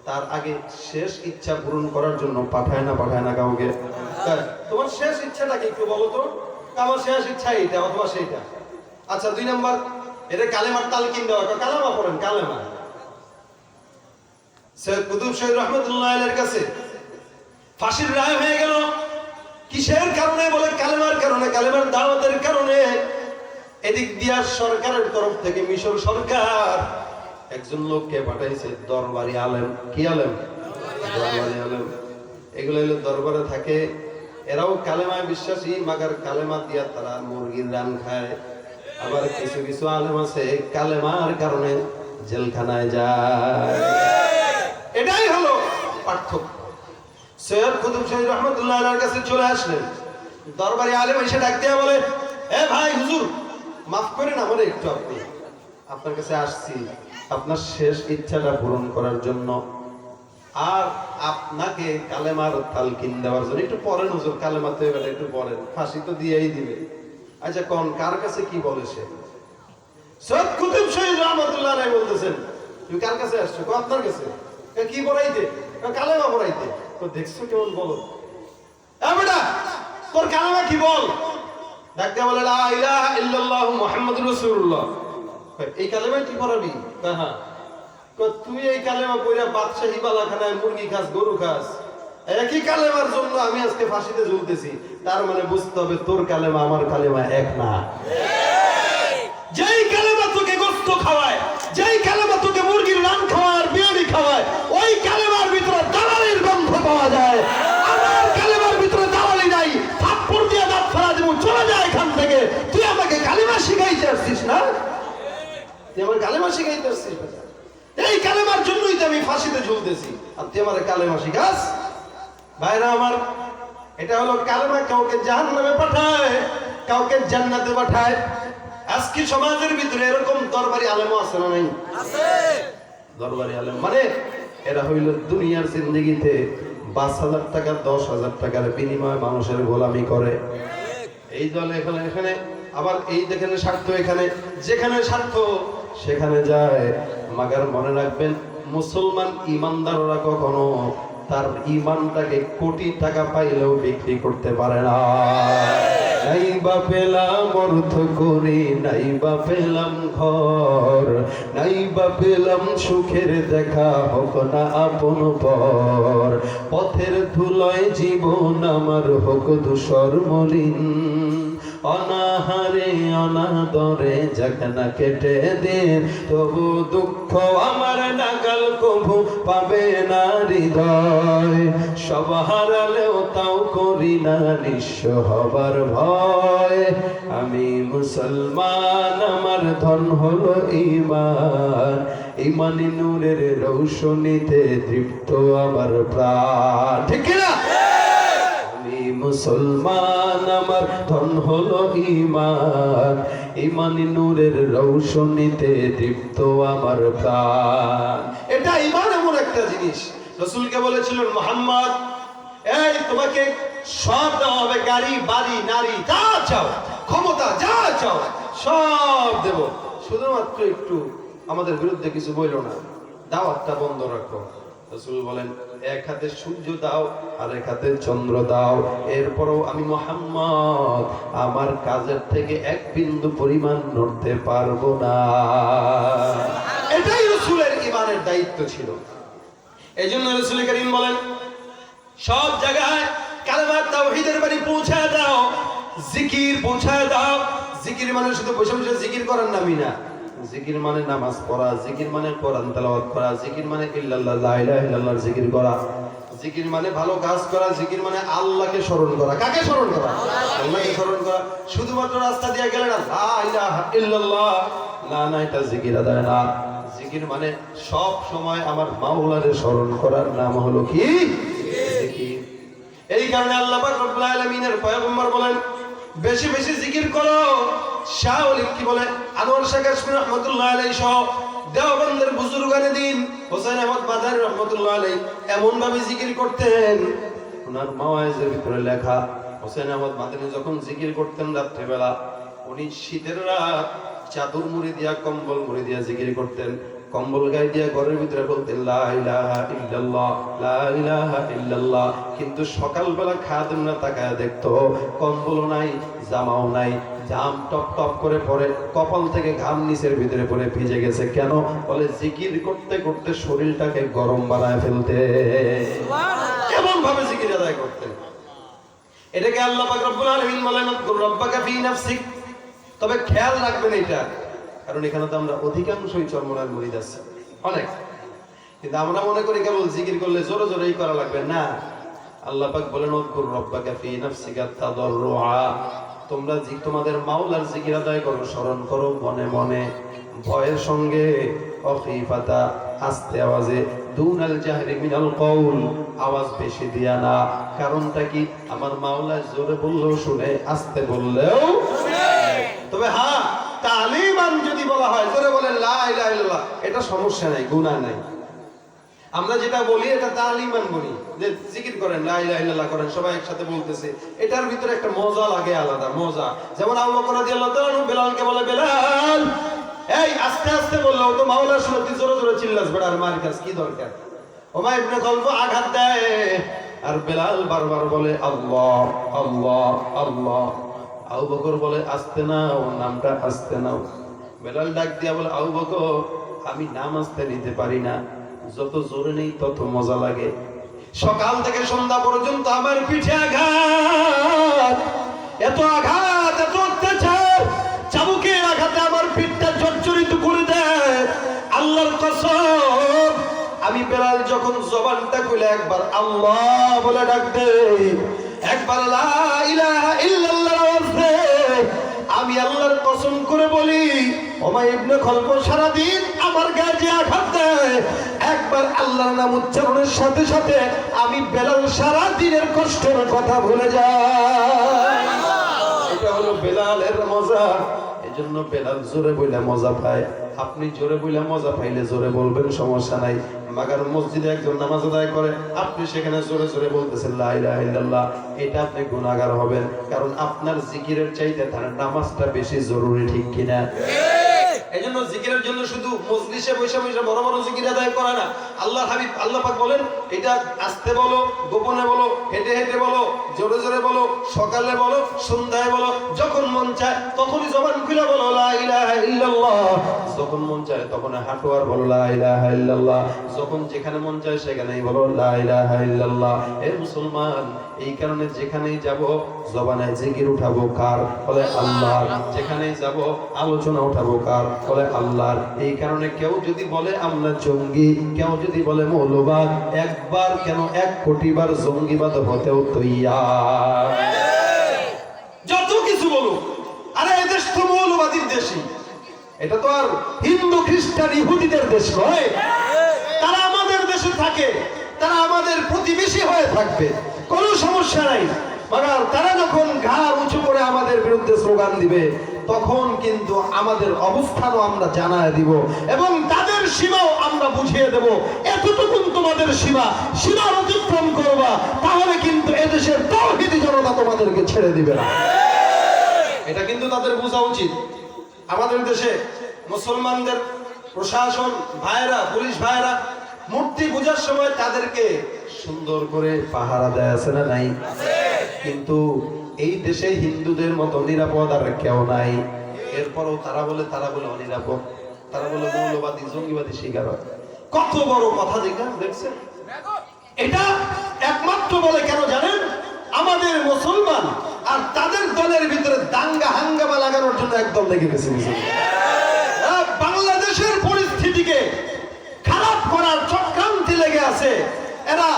A: তার আগে শেষ ইচ্ছা পূরণ করার জন্য পাঠায় না কাউকে। তোমার শেষ ইচ্ছাটা কি একটু বলো তো? আমার শেষ ইচ্ছা এইটা অথবা সেইটা। আচ্ছা, 2 নাম্বার, এটা কালেমার তালকিন দেওয়া, কালেমা পড়েন, কালেমা। সৈয়দ কুতুব শহীদ রহমতুল্লাহ আলাইহির কাছে ফাঁসির রায় হয়ে গেল। কিসের কারণে? বলে কালেমার কারণে, কালেমার দাওয়াতের কারণে। এদিক দিয়া সরকারের তরফ থেকে, মিশর সরকার একজন লোককে পাঠাইছে, দরবারি আলেম। কি আলেম? দরবারি আলেম। এগুলো হলো দরবারে থাকে, এরাও কালেমায় বিশ্বাসী, মাগার কালেমা দিয়া তারা মুরগির রান খায়। আবার কিছু কিছু আলেম আছে কালেমার কারণে জেলখানায় যায়। এটাই হলো পার্থক্য। সৈয়দ কুতুব শহীদ রহমতুল্লাহ আলাইহির কাছে চলে আসলেন, দরবারি আলেম এসে ডাক দিয়া বলে, এ ভাই হুজুর, মাফ করেন আমারে একটু, আপনার কাছে আসছি আপনার শেষ ইচ্ছাটা পূরণ করার জন্য, আর আপনাকে কালেমার তালকিন দেওয়ার জন্য। একটু পড়েন হুজুর, কালেমা তো এবার একটু পড়েন, ফাঁসি তো দিয়েই দিবে। আচ্ছা কোন, কার কাছে কি বলে সে? সৈয়দ কুতুব শহীদ রহমতুল্লাহ আলাইহি বলতেছেন, তুমি কার কাছে আসছো? আপনার কাছে। কি পড়াইতে? কালেমা পড়াইতে। তো দেখছো কেমন বলো, বেটা তোর কালেমা কি বল? ডাকতে বলে, লা ইলাহা ইল্লাল্লাহু মুহাম্মাদুর রাসূলুল্লাহ। এই কালেমা কি পড়াবি? হ্যাঁ। তুই এই কালেমা পড়া বাদশাহী বালাখানায় মুরগি খাস, গরু খাস, একই কালেমার জন্য আমি আজকে ফাঁসিতে ঝুলতেছি। তার মানে বুঝতে হবে তোর কালেমা আমার কালেমা এক না। যেই কালেমা তোকে গোশত খাওয়ায়, যেই কালেমা তোকে মুরগির রান খাওয়ায় আর বিরিয়ানি খাওয়ায়, ওই কালেমার ভিতরে দালালির গন্ধ পাওয়া যায়। আমার কালেমার ভিতরে দালালি নাই, থাপ্পড় দিয়ে দাঁত ফেলা দেব, চলে যায় এখান থেকে। তুই আমাকে কালেমা শিখাইতে আসছিস না? তুই আমার কালেমা শিখাইতে আসছিস? এই কালেমার জন্যই তো আমি ফাঁসিতে ঝুলতেছি, আর তুই আমার কালেমা শিখাস? ভাইরা আমার, এটা হলো কালেমা কাউকে জাহান্নামে পাঠায়, কাউকে জান্নাতে পাঠায়। আজকে সমাজের ভিতরে এরকম দরবারি আলেমও আছে না নাই? আছে। দরবারি আলেম মানে এরা হইল দুনিয়ার জিন্দেগিতে ৫,০০০ টাকা ১০,০০০ টাকার বিনিময়ে মানুষের গোলামি করে। এই দল এখানে এখানে আবার এই যেখানে স্বার্থ এখানে, যেখানে স্বার্থ সেখানে যায়। মাগার মনে রাখবেন, মুসলমান ইমানদাররা কখনো তার ইমানটাকে কোটি টাকা পাইলেও বিক্রি করতে পারে না। নাই বা পেলাম অর্থ করি, নাই বা পেলাম ঘর, নাই বা পেলাম সুখের দেখা, হোক না আপন পর। পথের ধুলোয় জীবন আমার হোক ধূসর মলিন, অনাহারে অনাদরে যাক না কেটে দিন, তবু দুঃখ আমার নাগাল কভু পাবে না হৃদয়। সব হারালেও তাও করি না নিঃস্ব হবার ভয়। আমি মুসলমান, আমার ধন হলো ঈমান, ঈমানি নূরের রৌশনীতে তৃপ্ত আমার প্রাণ। ঠিক না? মুসলমান, আমার ধন হলো ঈমান, ঈমানি নূরের রৌশনীতে দীপ্ত আমার প্রাণ। এটা ঈমান এমন একটা জিনিস, রাসূলকে বলেছিলেন মুহাম্মদ, এই তোমাকে সব দেওয়া হবে, গাড়ি বাড়ি নারী যা চাও, ক্ষমতা যা চাও সব দেব, শুধুমাত্র একটু আমাদের বিরুদ্ধে কিছু বইলো না, দাওয়াতটা বন্ধ রাখো। রাসূল বলেন, এক হাতে সূর্য দাও আর এক হাতে চন্দ্র দাও, এরপরও আমি মুহাম্মদ আমার কাজের থেকে এক বিন্দু পরিমাণ নড়তে পারবো না। এটাই রাসূলের ঈমানের দায়িত্ব ছিল। এইজন্য রাসূল করিম বলেন, সব জায়গায় কালেমা তাওহীদের বাণী পৌঁছায় দাও, জিকির পৌঁছায় দাও। জিকির মানে শুধু বসে বসে জিকির করার নামই না, জিকির মানে নামাজ পড়া, জিকির মানে কোরআন তেলাওয়াত করা, জিকির মানে ইল্লাল্লাহ লা ইলাহা ইল্লাল্লাহর জিকির করা, জিকির মানে ভালো কাজ করা, জিকির মানে আল্লাহকে স্মরণ করা। কাকে স্মরণ করা? আল্লাহকে স্মরণ করা। শুধুমাত্র রাস্তা দিয়ে গেলে না লা ইলাহা ইল্লাল্লাহ, না না, এটা জিকির আদায় না। জিকির মানে সব সময় আমার মাওলারে স্মরণ করার নাম হলো কি? জিকির। এই কারণে আল্লাহ পাক রব্বুল আলামিনের পয়গম্বর বলেন, বেশি বেশি জিকির করো। শাহ ওলি কি বলে, আনোয়ার শাহ কাশমী রহমাতুল্লাহ আলাইহি সহ দেওবন্দের বুজুর্গানে দিন হোসেন আহমদ মাদানী রহমাতুল্লাহ আলাইহি এমন ভাবে জিকির করতেন, ওনার মাওয়াইজের ভিতরে লেখা, হোসেন আহমদ মাদানী যখন জিকির করতেন রাত্রিবেলা, উনি শীতের রাত চাদর মুড়ি দিয়া কম্বল মুড়ি দিয়া জিকির করতেন, কম্বল গায়ে দিয়া ঘরের ভিতরে বলতেন লা ইলাহা ইল্লাল্লাহ লা ইলাহা ইল্লাল্লাহ। কিন্তু সকালবেলা খাদেমরা তাকায় দেখতো কম্বলও নাই, জামাও নাই, জাম টপ টপ করে পড়ে, কপাল থেকে ঘাম নিচের ভিতরে পড়ে ভিজে গেছে। কেন? বলে জিকির করতে করতে শরীরটাকে গরম বানায় ফেলতে, এমন ভাবে জিকির আদায় করতেন। এটাকে আল্লাহ পাক রব্বুল আলামিন বলেন, রব্বাকা ফি নাফসিক। তবে খেয়াল রাখবেন এটা, কারণ এখানে তো আমরা অধিকাংশই চরমনার মুরিদ আছে অনেক, কিন্তু আমরা মনে করি কেবল জিকির করলে জোরে জোরেই করা লাগবে না। আল্লাহ পাক বলেন, উযকুর রাব্বাকা ফি নাফসিকা তাদাররুআ, তোমরা তোমাদের মাওলার জিকির আদায় করো, স্মরণ করো মনে মনে, ভয়ের সঙ্গে, অখিফাতা আস্তে আওয়াজে, দুনাল জাহরি মিনাল কওল, আওয়াজ বেশি দিয়া না। কারণটা কি? আমার মাওলা জোরে বললেও শুনে, আস্তে বললেও শুনে। তবে হ্যাঁ, তালিমান যদি বলা হয়, জোরে বলেন লা ইলাহা ইল্লাল্লাহ, এটা সমস্যা নাই, গুনাহ নাই। আমরা যেটা বলি এটা তালিমান বলি, যে জিকির করেন লা ইলাহা ইল্লাল্লাহ করেন, সবাই একসাথে বলতেছে, এটার ভিতরে একটা মজা লাগে, আলাদা মজা। যেমন আবু বকর রাদিয়াল্লাহু তাআলা বেলালকে বলে, বেলাল এই আস্তে আস্তে বললো, তো মাওলার শুনতে জোরে জোরে চিল্লাস, বেড়ার মার কাজ কি দরকার? ওমার ইবনে খালফ আঘাত দেয়, আর বেলাল বারবার বলে আল্লাহ আল্লাহ আল্লাহ। আবু বকর বলে আস্তে নাও, নামটা আস্তে নাও। বেলাল ডাক দিয়া বলে, আবু বকর আমি নাম আস্তে নিতে পারি না, যত জোরে নেই তত মজা লাগে। সকাল থেকে সন্ধ্যা পর্যন্ত আমার পিঠে আঘাত, এত আঘাত, এত অত্যাচার, চাবুকের আঘাতে আমার পিঠটা জর্জরিত করে দেয়। আল্লাহর কসম, আমি বেলাল যখন জবানটা খুলে একবার আল্লাহ বলে ডাক দেই, একবার লা ইলাহা ইল্লাল্লাহ আওয়াজ দেই, আমি আল্লাহর কসম করে বলি, ওমার ইবনে খালফ সারাদিন আমার গায়ে যে আঘাত দেয়, একবার আল্লাহর নাম উচ্চারণের সাথে সাথে আমি বেলাল সারা দিনের কষ্টের কথা ভুলে যাই। এটা হলো বেলালের মজা। এজন্য বেলাল জোরে বইলা মজা পায়। আপনি জোরে বইলা মজা পাইলে জোরে বলবেন, সমস্যা নাই। মাগার মসজিদে একজন নামাজ আদায় করে, আপনি সেখানে জোরে জোরে বলতেছেন লা ইলাহা ইল্লাল্লাহ, এটা আপনি গুনাহগার হবেন, কারণ আপনার জিকিরের চাইতে তার নামাজটা বেশি জরুরি, ঠিক কিনা? এজন্য জিকিরের জন্য শুধু মজলিসে বসে বসে বড় বড় জিকির আদায় করে না। আল্লাহ হাবিব আল্লাহ পাক বলেন, এটা আস্তে বলো, গোপনে বলো, হেঁটে হেঁটে বলো, জোরে জোরে বলো, সকালে বলো, সন্ধ্যায় বলো, যখন মন চায় তখনই জবান খুলে বলো লা ইলাহা ইল্লাল্লাহ, যখন মন চায় তখন হাঁটো আর বলো লা ইলাহা ইল্লাল্লাহ, যখন যেখানে মন চায় সেখানেই বলো লা ইলাহা ইল্লাল্লাহ। হে মুসলমান, এই কারণে যেখানেই যাব জবানে জিকির উঠাবো কার? বলে আল্লাহর। যেখানেই যাব আলোচনা উঠাবো কার? বলে আল্লাহর। এই কারণে কেউ যদি বলে আমরা জঙ্গি, কেউ যদি বলে মৌলবাদ, একবার কেন 1 কোটিবার জঙ্গিবাদ হতেও তৈয়ার। যত কিছু বলুক, আরে এই দেশ তো মৌলবাদীর দেশই, এটা তো আর হিন্দু খ্রিস্টান ইহুদিদের দেশ নয়। তারা আমাদের দেশে থাকে, তারা আমাদের প্রতিবেশী হয়ে থাকবে, কোনো সমস্যা নাই। মাগার তারা যখন ঘাড় উঁচু করে আমাদের বিরুদ্ধে স্লোগান দিবে, তখন কিন্তু আমাদের অবস্থানও আমরা জানায় দিব এবং তাদের সীমাও আমরা বুঝিয়ে দেব। এতটুকুন তোমাদের সীমা, সীমা অতিক্রম করবা, তাহলে কিন্তু এদেশের তাওহীদি জনতা তোমাদেরকে ছেড়ে দিবে না। এটা কিন্তু তাদের বোঝা উচিত। আমাদের দেশে মুসলমানদের প্রশাসন ভাইরা, পুলিশ ভাইরা মূর্তি পূজার সময় তাদেরকে সুন্দর করে পাহারা দেয়, আছে না নাই? কিন্তু এই দেশে হিন্দুদের মতো নিরাপদ আর কেউ নাই। এরপরও তারা বলে অনিরাপদ, তারা বলে মৌলবাদী, জঙ্গিবাদী শিকার হয়। কত বড় কথা দেখছেন? এটা একমাত্র বলে কেন জানেন? আমাদের মুসলমান আর তাদের দলের ভিতরে দাঙ্গা হাঙ্গামা লাগানোর জন্য একদম লেগে গেছে। বাংলাদেশের পরিস্থিতিকে খারাপ করার চক্রান্তে লেগে আছে। এরা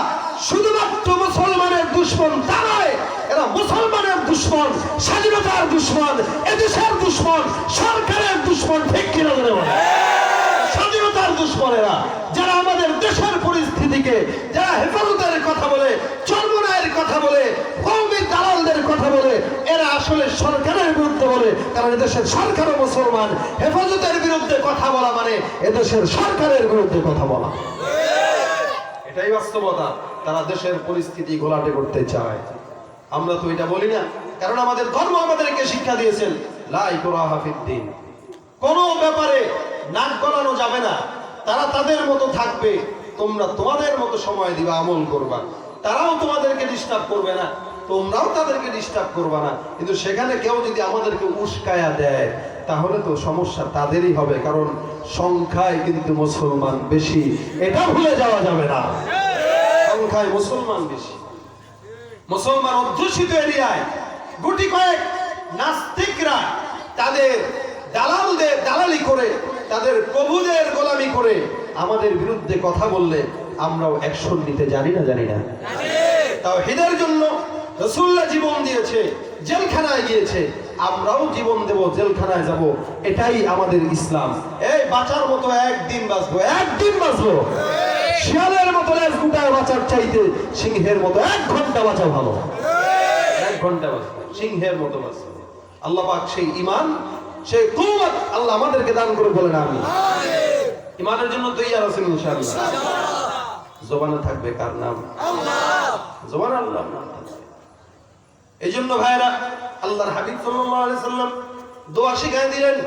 A: শুধুমাত্র মুসলমানের দুশমন তা নয়, এরা মুসলমানের দুশমন, স্বাধীনতার দুশমন, এদেশের দুশমন, সরকারের দুশমন, ঠিক কিনা বলে? স্বাধীনতার দুশমনেরা যারা আমাদের দেশের পরিস্থিতিকে, যারা হেফাজতের কথা বলে, চর্মনায়ের কথা বলে, কওমি দালালদের কথা বলে, এরা আসলে সরকারের বিরুদ্ধে বলে। কারণ এদেশের সরকারও মুসলমান। হেফাজতের বিরুদ্ধে কথা বলা মানে এদেশের সরকারের বিরুদ্ধে কথা বলা। এটাই বাস্তবতা। তারা দেশের পরিস্থিতি ঘোলাটে করতে চায়। আমরা তো এটা বলি না, কারণ আমাদের ধর্ম আমাদেরকে শিক্ষা দিয়েছেন লা ইকরাহা ফিদ্দীন, কোন ব্যাপারে নাক গলানো যাবে না। তারা তাদের মতো থাকবে, তোমরা তোমাদের মতো সময় দিবা, আমল করবা। তারাও তোমাদেরকে ডিস্টার্ব করবে না, তোমরাও তাদেরকে ডিস্টার্ব করবা না। কিন্তু সেখানে কেউ যদি আমাদেরকে উস্কায়া দেয়, তাহলে তো সমস্যা তাদেরই হবে, কারণ সংখ্যায় কিন্তু মুসলমান বেশি, এটা ভুলে যাওয়া যাবে না। সংখ্যায় মুসলমান বেশি। মুসলমান অধ্যুষিত এরিয়ায় গুটি কয়েক নাস্তিকরা তাদের দালালদের দালালি করে, তাদের প্রভুদের গোলামি করে আমাদের বিরুদ্ধে কথা বললে আমরাও অ্যাকশন নিতে জানি না? তাওহীদের জন্য রাসূলুল্লাহ জীবন দিয়েছে, জেলখানায় গিয়েছে, আমরাও জীবন দেব, জেলখানায় যাব। এটাই আমাদের ইসলাম। এই বাঁচার মতো একদিন বাঁচবো, একদিন বাঁচবো। শিয়ালের মতো লেজ গুটায় বাঁচার চাইতে সিংহের মতো 1 ঘন্টা বাঁচা ভালো। 1 ঘন্টা বাঁচবো, সিংহের মতো বাঁচবো। আল্লাহ পাক সেই ঈমান, সেই কুওয়াত আল্লাহ আমাদেরকে দান করে, বলেন আমিন। ঈমানের জন্য তৈয়ার আছেন ইনশাআল্লাহ। জবানে থাকবে কার নাম? আল্লাহ। জবানে আল্লাহর নাম থাকবে। এইজন্য ভাইরা, আল্লাহর হাবিব সাল্লাল্লাহু আলাইহি সাল্লাম দোয়া শিখায় দিলেন,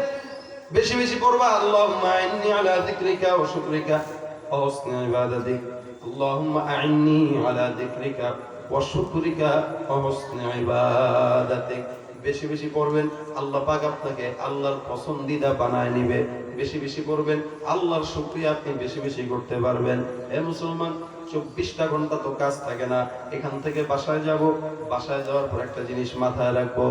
A: বেশি বেশি পড়বা আল্লাহুম্মা ইন্নী আলা যিকরিকা ওয়া শুকরিকা ওয়া হুসনি ইবাদাতিক, আল্লাহুম্মা আ'ইন্নী আলা যিকরিকা ওয়া শুকরিকা ওয়া হুসনি ইবাদাতিক। বেশি বেশি পড়বেন, আল্লাহ পাক আপনাকে আল্লাহর পছন্দিদা বানায় নিবে। বেশি বেশি পড়বেন, আল্লাহর শুকরিয়া আপনি বেশি বেশি করতে পারবেন। হে মুসলমান, 24টা ঘন্টা তো কাজ থাকে না। এখান থেকে বাসায় যাব, বাসায় যাওয়ার পর একটা জিনিস মাথায় রাখবো,